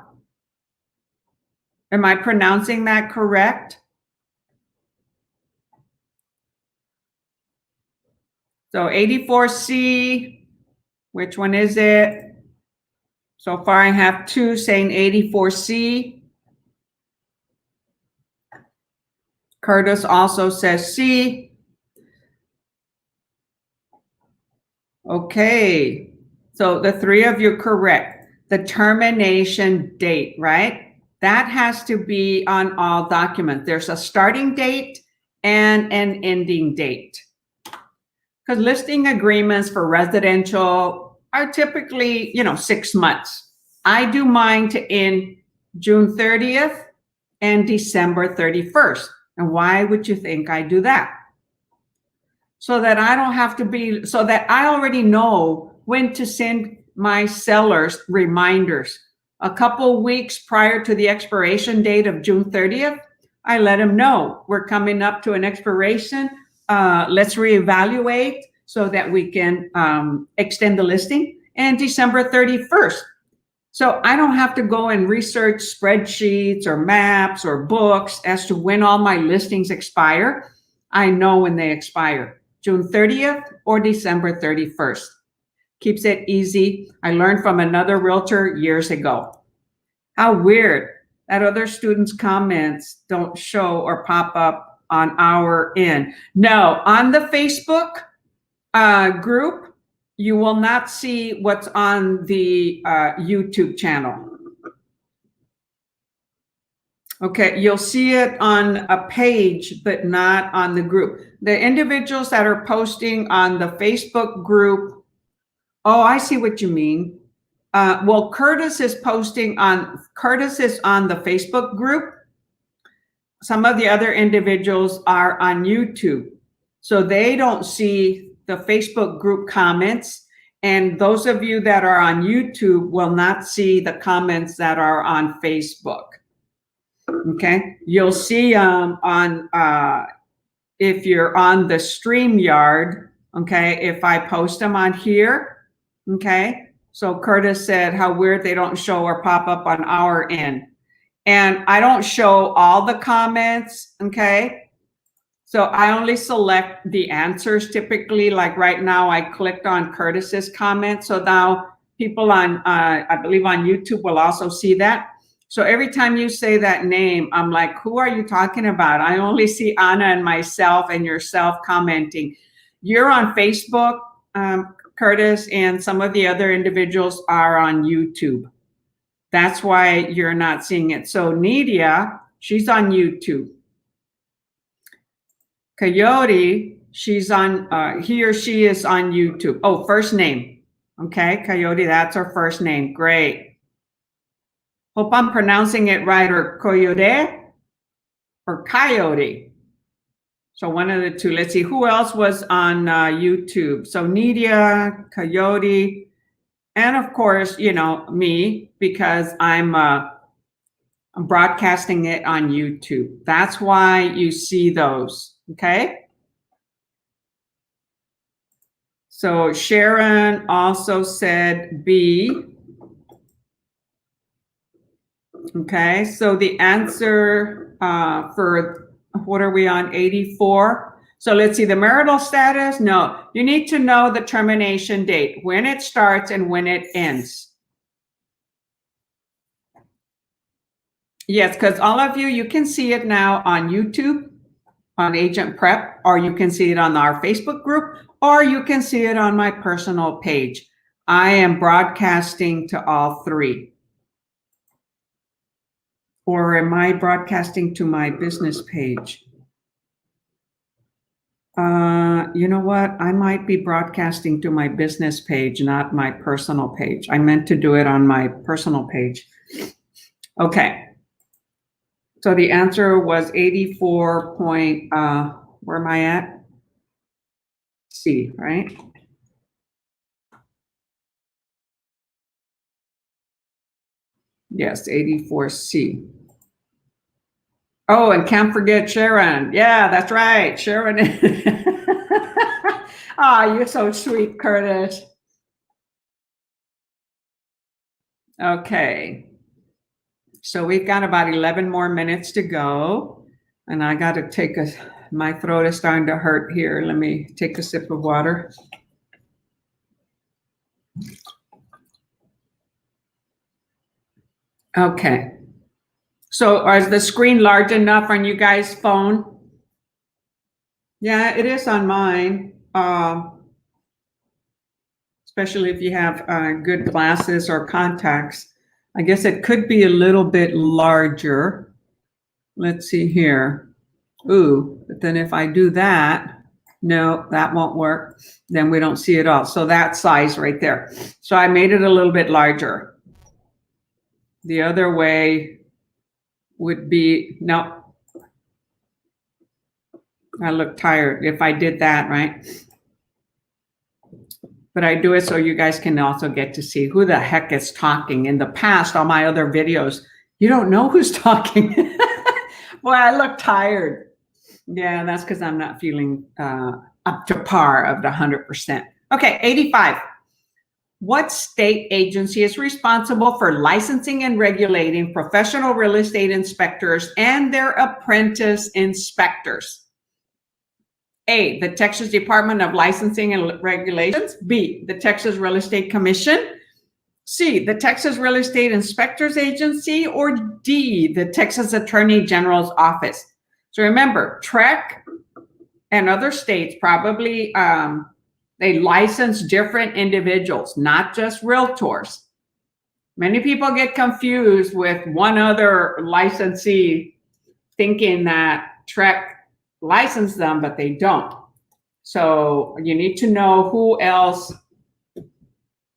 Am I pronouncing that correct? So 84C, which one is it? So far I have two saying 84C. Curtis also says C. Okay, so the three of you correct. The termination date, right? That has to be on all documents. There's a starting date and an ending date. Because listing agreements for residential are typically, 6 months. I do mine to end June 30th and December 31st. And why would you think I do that? So that I don't have to be, so that I already know when to send my sellers reminders. A couple weeks prior to the expiration date of June 30th, I let them know we're coming up to an expiration. Let's reevaluate so that we can extend the listing. And December 31st. So I don't have to go and research spreadsheets or maps or books as to when all my listings expire. I know when they expire, June 30th or December 31st. Keeps it easy. I learned from another realtor years ago. How weird that other students' comments don't show or pop up on our end. No, on the Facebook group, you will not see what's on the YouTube channel. Okay, you'll see it on a page, but not on the group. The individuals that are posting on the Facebook group, oh, I see what you mean. Well, Curtis is on the Facebook group. Some of the other individuals are on YouTube. So they don't see the Facebook group comments. And those of you that are on YouTube will not see the comments that are on Facebook. Okay, you'll see if you're on the StreamYard, okay, if I post them on here, okay. So Curtis said how weird they don't show or pop up on our end. And I don't show all the comments, okay. So I only select the answers typically. Like right now, I clicked on Curtis's comment. So now people on, I believe on YouTube will also see that. So every time you say that name, I'm like, who are you talking about? I only see Anna and myself and yourself commenting. You're on Facebook, Curtis, and some of the other individuals are on YouTube. That's why you're not seeing it. So Nidia, she's on YouTube. Coyote, she's on, he or she is on YouTube. Oh, first name. Okay, Coyote, that's her first name. Great. Hope I'm pronouncing it right, or Coyote or Coyote. So one of the two. Let's see, who else was on YouTube? So Nidia, Coyote, and of course, me, because I'm I'm broadcasting it on YouTube. That's why you see those, okay? So Sharon also said B. Okay, so the answer for, what are we on, 84? So let's see, the marital status, no. You need to know the termination date, when it starts and when it ends. Yes, because all of you, you can see it now on YouTube, on AgentPrep, or you can see it on our Facebook group, or you can see it on my personal page. I am broadcasting to all three. Or am I broadcasting to my business page? You know what? I might be broadcasting to my business page, not my personal page. I meant to do it on my personal page. Okay. So the answer was 84 point, where am I at? C, right? Yes, 84C. Oh, and can't forget Sharon. Yeah, that's right, Sharon. Ah, you're so sweet, Curtis. Okay. So we've got about 11 more minutes to go. And I got to take my throat is starting to hurt here. Let me take a sip of water. Okay. So is the screen large enough on you guys' phone? Yeah, it is on mine. Especially if you have good glasses or contacts. I guess it could be a little bit larger. Let's see here. Ooh, but then if I do that, no, that won't work. Then we don't see it all. So that size right there. So I made it a little bit larger. The other way would be, no, I look tired if I did that, right? But I do it so you guys can also get to see who the heck is talking. In the past, all my other videos, you don't know who's talking. Boy, I look tired. Yeah, that's because I'm not feeling up to par of the 100%. Okay, 85. What state agency is responsible for licensing and regulating professional real estate inspectors and their apprentice inspectors? A, the Texas Department of Licensing and Regulations. B, the Texas Real Estate Commission. C, the Texas Real Estate Inspectors Agency. Or D, the Texas Attorney General's Office. So remember, TREC and other states probably, they license different individuals, not just realtors. Many people get confused with one other licensee thinking that TREC license them, but they don't. So you need to know who else.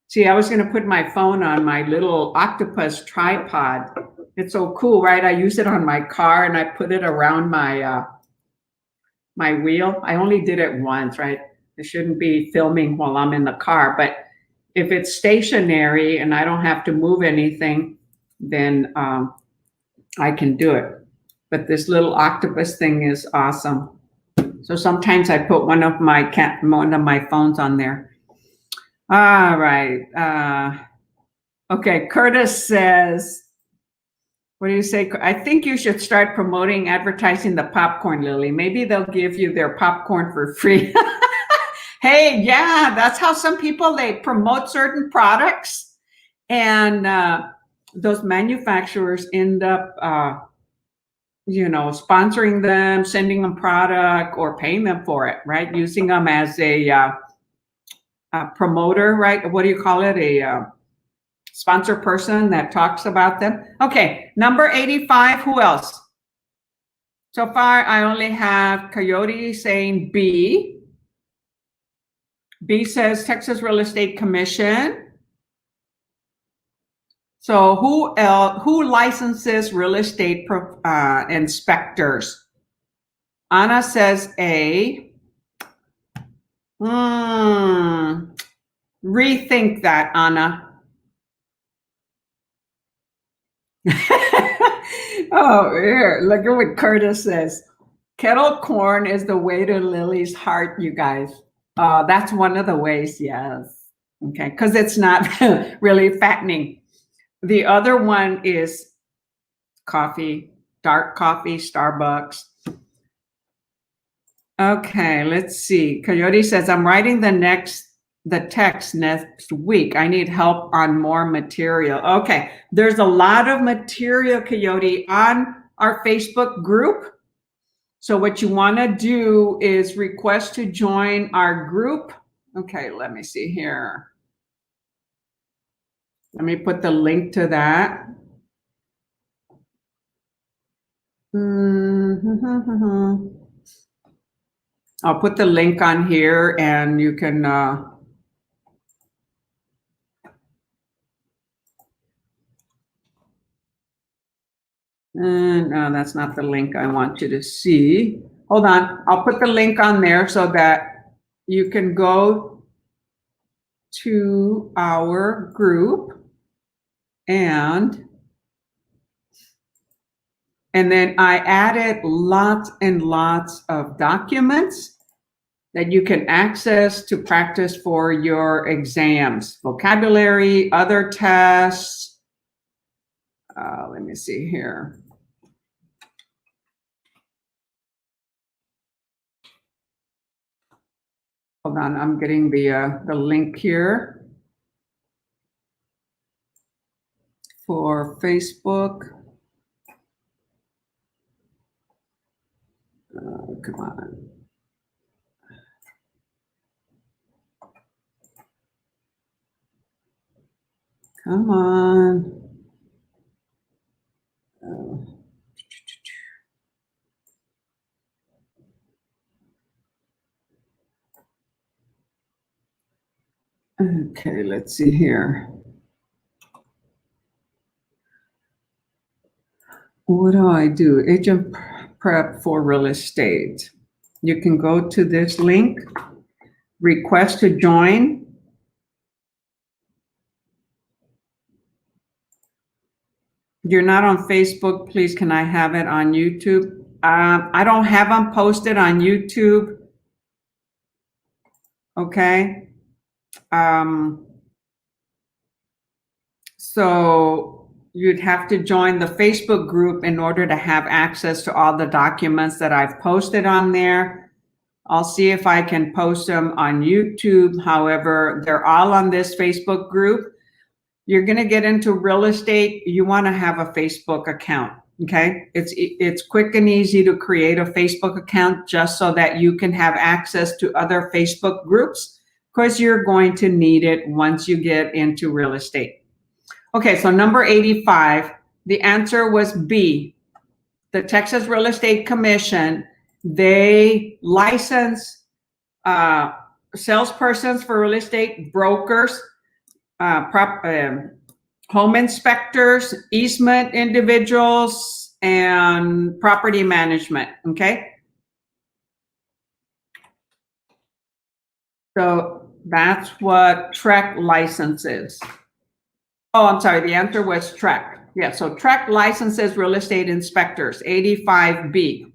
See, I was going to put my phone on my little octopus tripod. It's so cool, right? I use it on my car and I put it around my my wheel. I only did it once, right? I shouldn't be filming while I'm in the car, but if it's stationary and I don't have to move anything, then I can do it. But this little octopus thing is awesome. So sometimes I put one of my phones on there. All right. Okay, Curtis says, what do you say? I think you should start promoting advertising the popcorn, Lillie. Maybe they'll give you their popcorn for free. Hey, yeah, that's how some people, they promote certain products and those manufacturers end up sponsoring them, sending them product or paying them for it, right? Using them as a promoter, right? What do you call it? A sponsor person that talks about them. Okay, number 85, who else? So far, I only have Coyote saying B. B says Texas Real Estate Commission. So who else? Who licenses real estate inspectors? Anna says A. Rethink that, Anna. Oh, here, look at what Curtis says. Kettle corn is the way to Lily's heart, you guys. That's one of the ways, yes. Okay, because it's not really fattening. The other one is coffee, dark coffee, Starbucks. Okay, let's see. Coyote says, I'm writing the text next week. I need help on more material. Okay, there's a lot of material, Coyote, on our Facebook group. So what you want to do is request to join our group. Okay, let me see here. Let me put the link to that. I'll put the link on here and you can no, that's not the link I want you to see. Hold on, I'll put the link on there so that you can go to our group and then I added lots and lots of documents that you can access to practice for your exams, vocabulary, other tests. Let me see here. Hold on, I'm getting the link here for Facebook. Come on. Come on. Okay, let's see here. What do I do? Agent Prep for real estate. You can go to this link, request to join. You're not on Facebook, please, can I have it on YouTube? I don't have them posted on YouTube. Okay. So you'd have to join the Facebook group in order to have access to all the documents that I've posted on there. I'll see if I can post them on YouTube. However, they're all on this Facebook group. You're going to get into real estate. You want to have a Facebook account. Okay. It's quick and easy to create a Facebook account just so that you can have access to other Facebook groups, because you're going to need it once you get into real estate. Okay. So number 85, the answer was B. The Texas Real Estate Commission, they license salespersons for real estate, brokers, home inspectors, easement individuals, and property management. Okay. So that's what TREC license is. Oh, I'm sorry. The answer was TREC. Yeah. So TREC licenses real estate inspectors, 85B.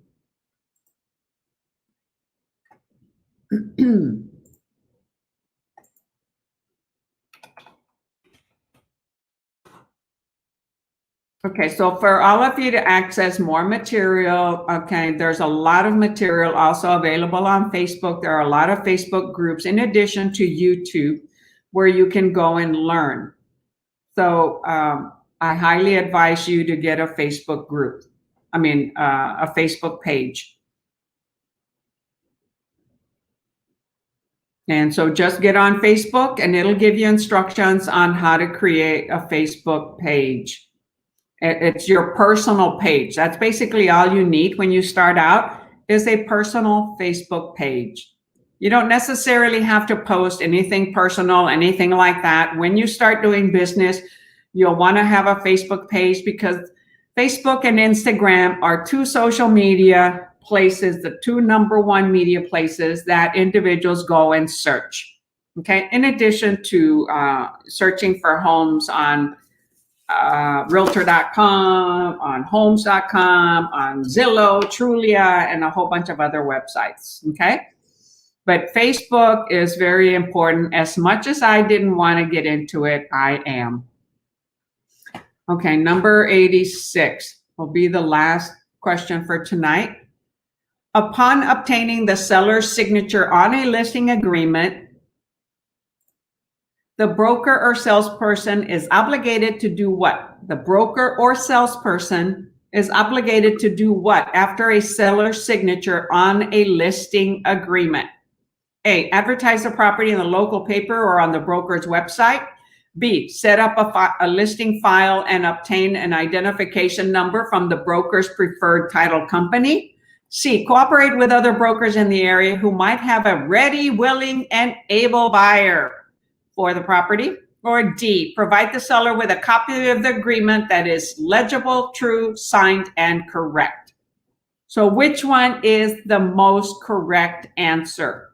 Okay, so for all of you to access more material, okay, there's a lot of material also available on Facebook. There are a lot of Facebook groups in addition to YouTube where you can go and learn. So I highly advise you to get a Facebook group. I mean, a Facebook page. And so just get on Facebook and it'll give you instructions on how to create a Facebook page. It's your personal page. That's basically all you need when you start out, is a personal Facebook page. You don't necessarily have to post anything personal, anything like that. When you start doing business, you'll want to have a Facebook page, because Facebook and Instagram are two social media places, the two #1 media places that individuals go and search. Okay, in addition to searching for homes on Realtor.com, on Homes.com, on Zillow, Trulia, and a whole bunch of other websites, okay? But Facebook is very important. As much as I didn't want to get into it, I am. Okay, number 86 will be the last question for tonight. Upon obtaining the seller's signature on a listing agreement, the broker or salesperson is obligated to do what? The broker or salesperson is obligated to do what after a seller's signature on a listing agreement? A, advertise the property in the local paper or on the broker's website. B, set up a listing file and obtain an identification number from the broker's preferred title company. C, cooperate with other brokers in the area who might have a ready, willing, and able buyer for the property. Or D, provide the seller with a copy of the agreement that is legible, true, signed, and correct. So which one is the most correct answer?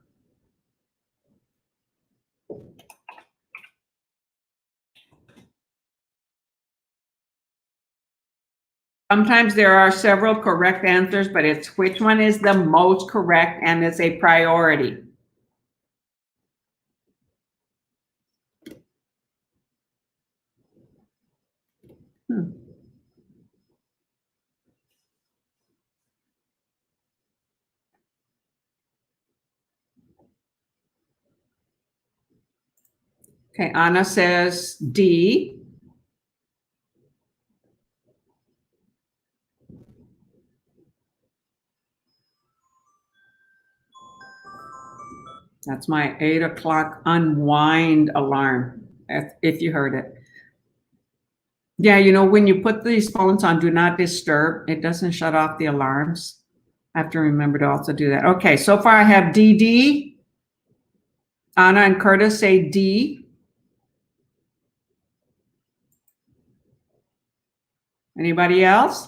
Sometimes there are several correct answers, but it's which one is the most correct and is a priority. Okay, Anna says D. That's my 8 o'clock unwind alarm, if you heard it. Yeah, you know, when you put these phones on Do Not Disturb, it doesn't shut off the alarms. I have to remember to also do that. Okay, so far I have DD. Anna and Curtis say D. Anybody else?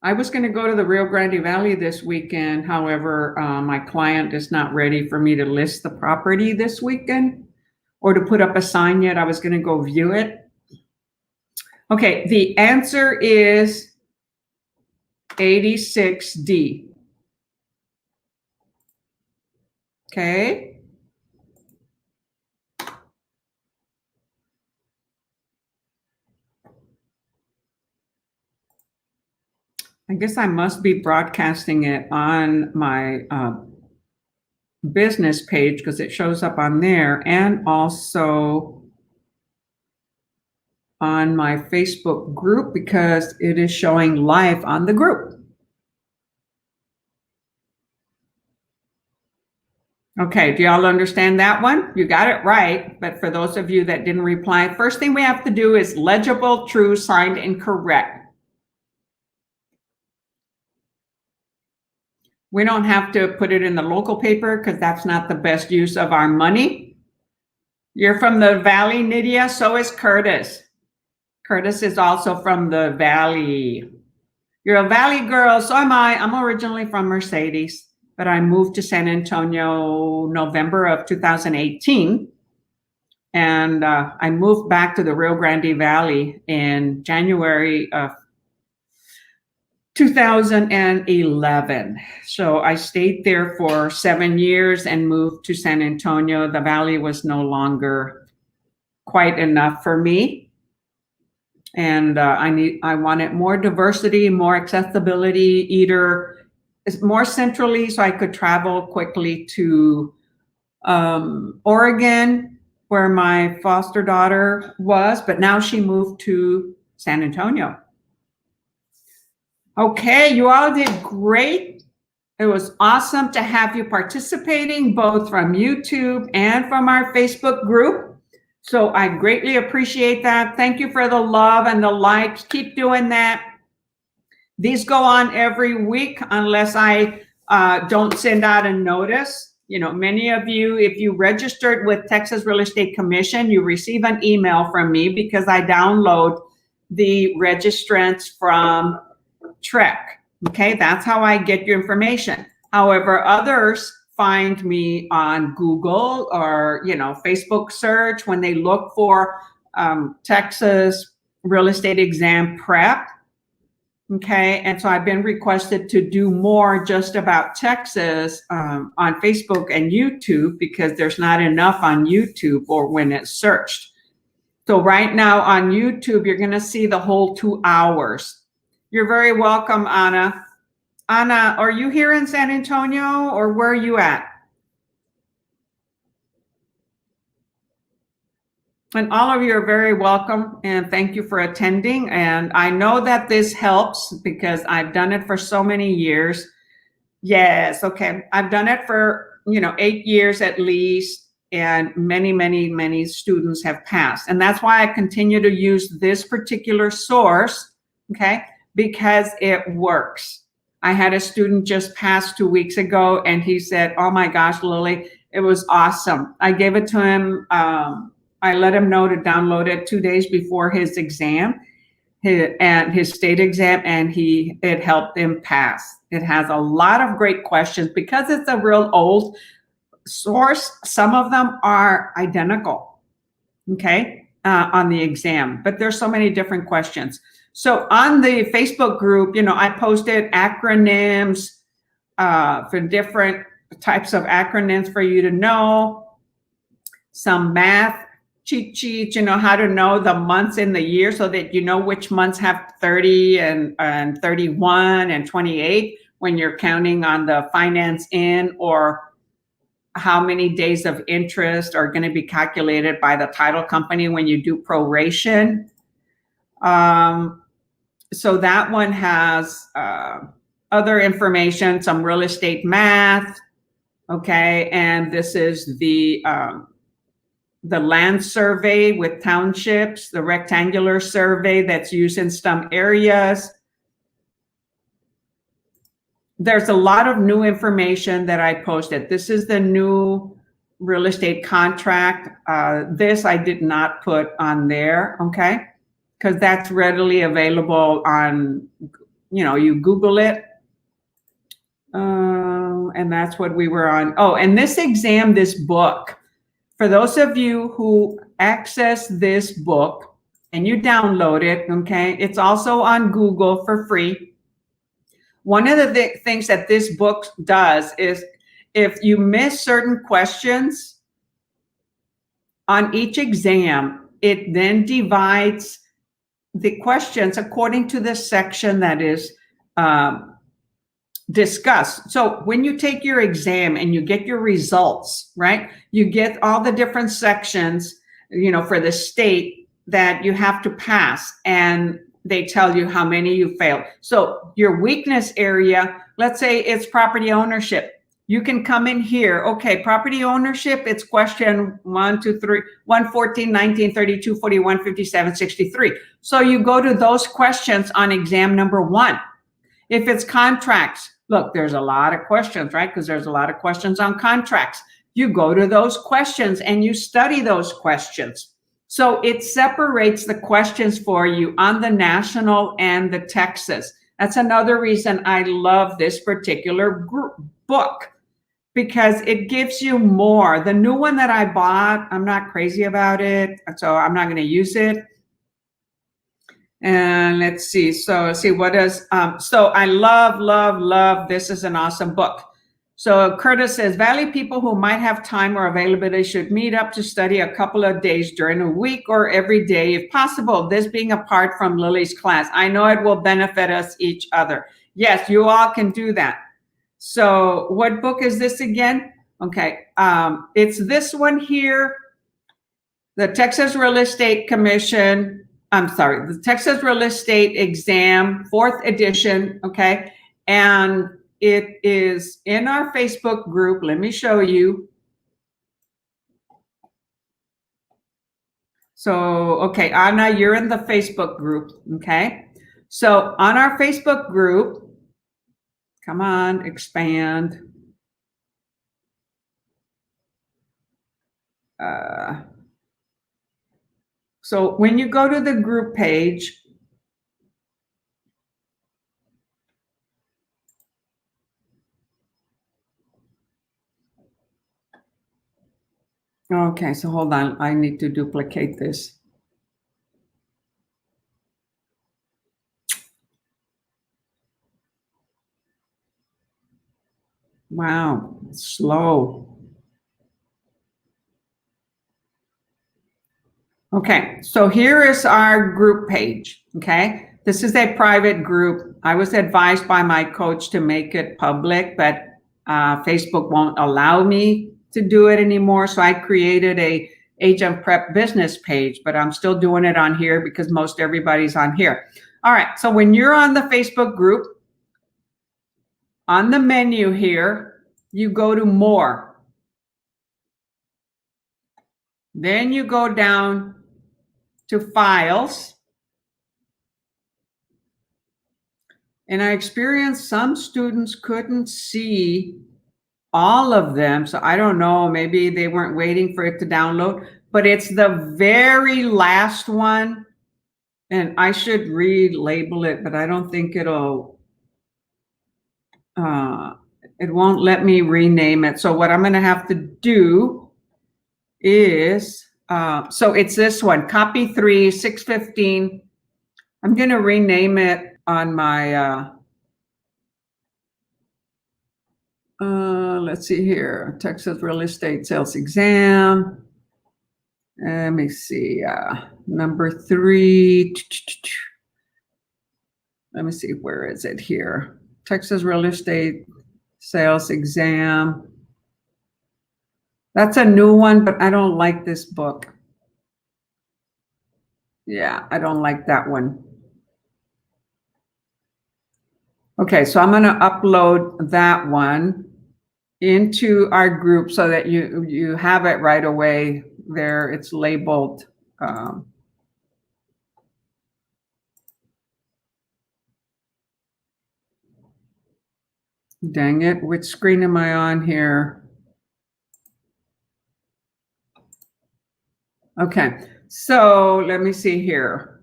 I was going to go to the Rio Grande Valley this weekend. However, my client is not ready for me to list the property this weekend or to put up a sign yet. I was going to go view it. Okay, the answer is 86D. Okay. I guess I must be broadcasting it on my business page because it shows up on there, and also on my Facebook group because it is showing live on the group. Okay, do y'all understand that one? You got it right, but for those of you that didn't reply, first thing we have to do is legible, true, signed, and correct. We don't have to put it in the local paper because that's not the best use of our money. You're from the Valley, Nydia, so is Curtis. Curtis is also from the Valley. You're a Valley girl, so am I. I'm originally from Mercedes, but I moved to San Antonio November of 2018. And I moved back to the Rio Grande Valley in January of 2011. So I stayed there for 7 years and moved to San Antonio. The Valley was no longer quite enough for me. And I wanted more diversity, more accessibility, either more centrally so I could travel quickly to Oregon, where my foster daughter was, but now she moved to San Antonio. Okay, you all did great. It was awesome to have you participating, both from YouTube and from our Facebook group. So I greatly appreciate that. Thank you for the love and the likes. Keep doing that. These go on every week unless I don't send out a notice. You know, many of you, if you registered with Texas Real Estate Commission, you receive an email from me because I download the registrants from TREC. Okay, that's how I get your information. However, others find me on Google or, Facebook search when they look for Texas real estate exam prep. Okay, and so I've been requested to do more just about Texas on Facebook and YouTube because there's not enough on YouTube or when it's searched. So right now on YouTube, you're going to see the whole 2 hours. You're very welcome, Anna. Anna, are you here in San Antonio or where are you at? And all of you are very welcome and thank you for attending. And I know that this helps because I've done it for so many years. Yes, okay. I've done it for, 8 years at least, and many, many, many students have passed. And that's why I continue to use this particular source, okay, because it works. I had a student just pass 2 weeks ago and he said, oh my gosh, Lillie, it was awesome. I gave it to him. I let him know to download it 2 days before his exam, his state exam, and it helped him pass. It has a lot of great questions because it's a real old source. Some of them are identical, okay, on the exam, but there's so many different questions. So on the Facebook group, I posted acronyms for different types of acronyms for you to know, some math cheat sheets, how to know the months in the year so that you know which months have 30 and 31 and 28 when you're counting on the finance in, or how many days of interest are going to be calculated by the title company when you do proration. So that one has other information, some real estate math, okay, and this is the land survey with townships, the rectangular survey that's used in some areas. There's a lot of new information that I posted. This is the new real estate contract. This I did not put on there, okay? Because that's readily available on, you Google it. And that's what we were on. Oh, and this exam, this book, for those of you who access this book and you download it, okay, it's also on Google for free. One of the things that this book does is if you miss certain questions on each exam, it then divides the questions according to the section that is discussed. So when you take your exam and you get your results, right, you get all the different sections, for the state that you have to pass, and they tell you how many you failed. So your weakness area, let's say it's property ownership. You can come in here, okay, property ownership, it's question 1, 2, 3, 114, 19, 32, 41, 57, 63. So you go to those questions on exam number 1. If it's contracts, look, there's a lot of questions, right? Because there's a lot of questions on contracts. You go to those questions and you study those questions. So it separates the questions for you on the national and the Texas. That's another reason I love this particular book, because it gives you more. The new one that I bought, I'm not crazy about it, so I'm not going to use it. And let's see. So see what is, so I love, this is an awesome book. So Curtis says, Valley people who might have time or availability should meet up to study a couple of days during a week or every day if possible, this being apart from Lillie's class. I know it will benefit us each other. Yes, you all can do that. So what book is this again? Okay, it's this one here, the Texas Real Estate Commission, the Texas Real Estate Exam, 4th edition, okay? And it is in our Facebook group. Let me show you. So, okay, Anna, you're in the Facebook group, okay? So on our Facebook group, come on, expand. So when you go to the group page, Okay, so hold on. I need to duplicate this. Wow, slow. Okay, so here is our group page. Okay, this is a private group. I was advised by my coach to make it public, but Facebook won't allow me to do it anymore. So I created a AgentPrep business page, but I'm still doing it on here because most everybody's on here. All right, so when you're on the Facebook group, on the menu here, you go to more. Then you go down to files. And I experienced some students couldn't see all of them. So I don't know, maybe they weren't waiting for it to download, but it's the very last one. And I should relabel it, but I don't think it won't let me rename it. So what I'm going to have to do is, so it's this one, copy 3, 615. I'm going to rename it on my, let's see here, Texas real estate sales exam. Let me see, number 3. Let me see, where is it here? Texas real estate sales exam. That's a new one, but I don't like this book. Yeah, I don't like that one. Okay, so I'm going to upload that one into our group so that you have it right away there. It's labeled. Dang it, which screen am I on here? Okay, so let me see here.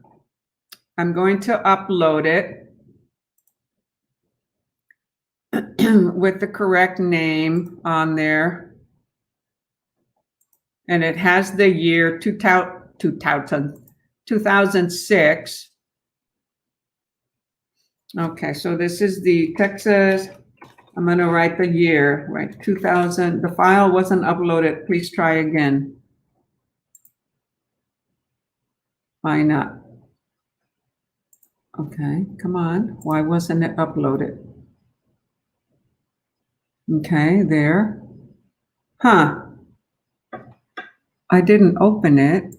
I'm going to upload it with the correct name on there. And it has the year 2006. Okay, so this is the Texas, I'm going to write the year, right? 2000, the file wasn't uploaded. Please try again. Why not? Okay, come on. Why wasn't it uploaded? Okay, there. Huh. I didn't open it.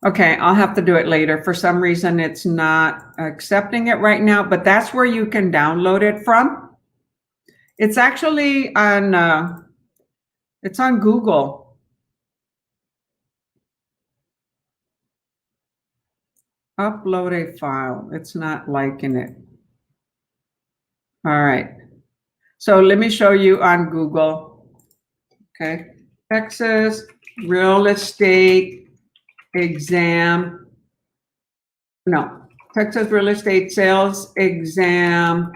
Okay, I'll have to do it later. For some reason, it's not accepting it right now, but that's where you can download it from. It's actually on, it's on Google. Upload a file. It's not liking it. All right. So let me show you on Google. Okay. Texas real estate exam. No, Texas real estate sales exam,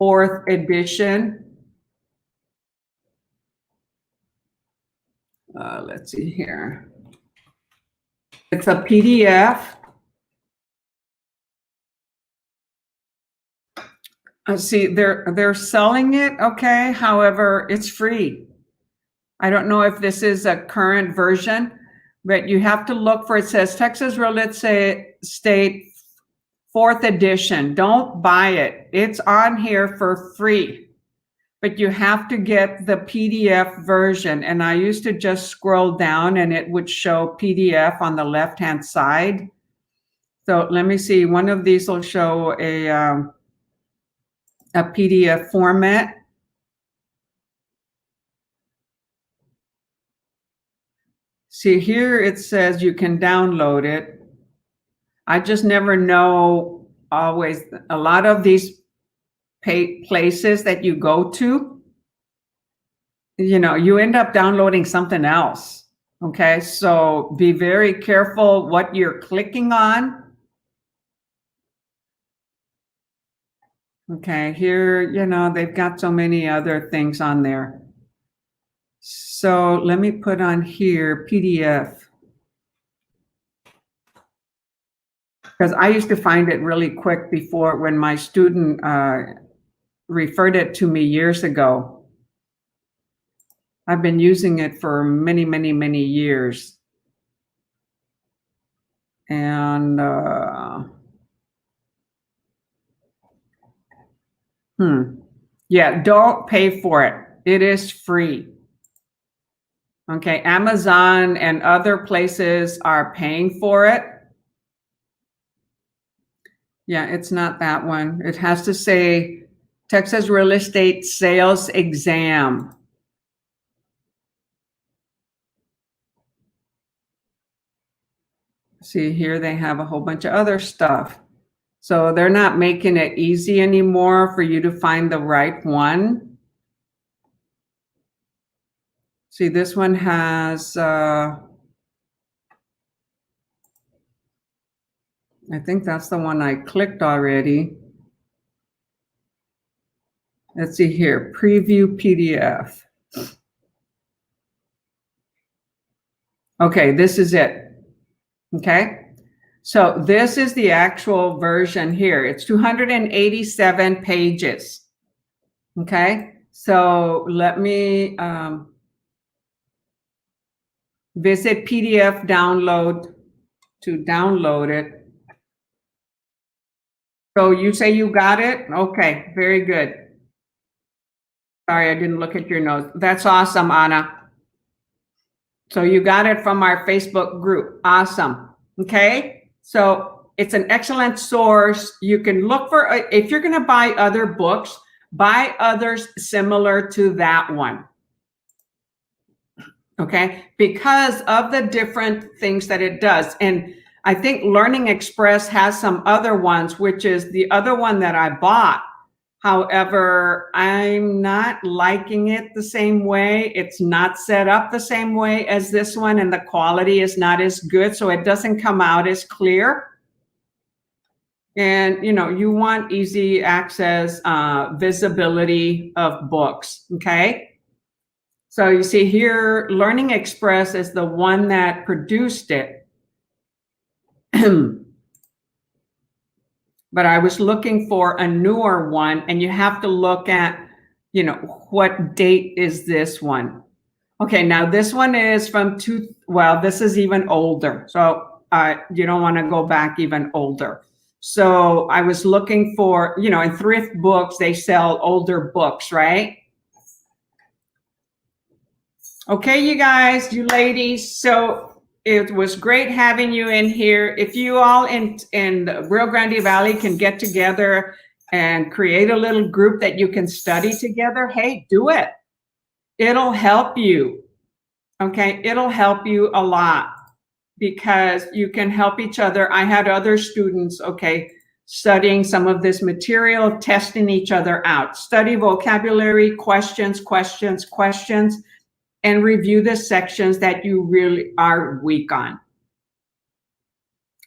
4th edition. Let's see here. It's a PDF. See, they're selling it, okay. However, it's free. I don't know if this is a current version, but you have to look for, it says Texas Real Estate 4th edition. Don't buy it. It's on here for free, but you have to get the PDF version. And I used to just scroll down and it would show PDF on the left-hand side. So let me see, one of these will show a PDF format. See here, it says you can download it. I just never know always. A lot of these places that you go to, you end up downloading something else. Okay, so be very careful what you're clicking on. Okay, here, you know, they've got so many other things on there. So let me put on here PDF. Because I used to find it really quick before when my student referred it to me years ago. I've been using it for many, many, many years. And yeah, don't pay for it. It is free. Okay, Amazon and other places are paying for it. Yeah, it's not that one. It has to say Texas Real Estate Sales Exam. See, here they have a whole bunch of other stuff. So they're not making it easy anymore for you to find the right one. See, this one has, I think that's the one I clicked already. Let's see here, preview PDF. Okay, this is it. Okay, so this is the actual version here. It's 287 pages. Okay, so let me visit PDF download to download it. So you say you got it? Okay, very good. Sorry, I didn't look at your notes. That's awesome, Anna. So you got it from our Facebook group. Awesome. Okay. So it's an excellent source. You can look for, if you're going to buy other books, buy others similar to that one. Okay. Because of the different things that it does. And I think Learning Express has some other ones, which is the other one that I bought. However, I'm not liking it the same way. It's not set up the same way as this one, and the quality is not as good, so it doesn't come out as clear. And, you know, you want easy access, visibility of books, okay? So you see here, Learning Express is the one that produced it. But I was looking for a newer one, and you have to look at, you know, what date is this one? Okay, now this one is from well, this is even older. So you don't want to go back even older. So I was looking for, you know, in thrift books, they sell older books, right? Okay, you guys, you ladies. So it was great having you in here. If you all in the Rio Grande Valley can get together and create a little group that you can study together, hey, do it. It'll help you. Okay, it'll help you a lot because you can help each other. I had other students, okay, studying some of this material, testing each other out. Study vocabulary, questions, and review the sections that you really are weak on.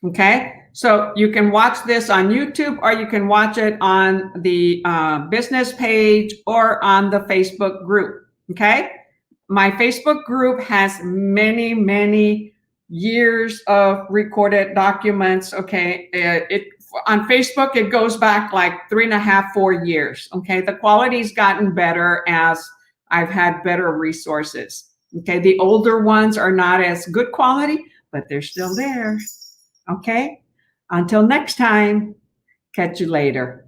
Okay, so you can watch this on YouTube, or you can watch it on the business page or on the Facebook group. Okay, my Facebook group has many, many years of recorded documents. Okay, on Facebook, it goes back like 3.5, 4 years. Okay, the quality's gotten better as I've had better resources. Okay, the older ones are not as good quality, but they're still there. Okay, until next time, catch you later.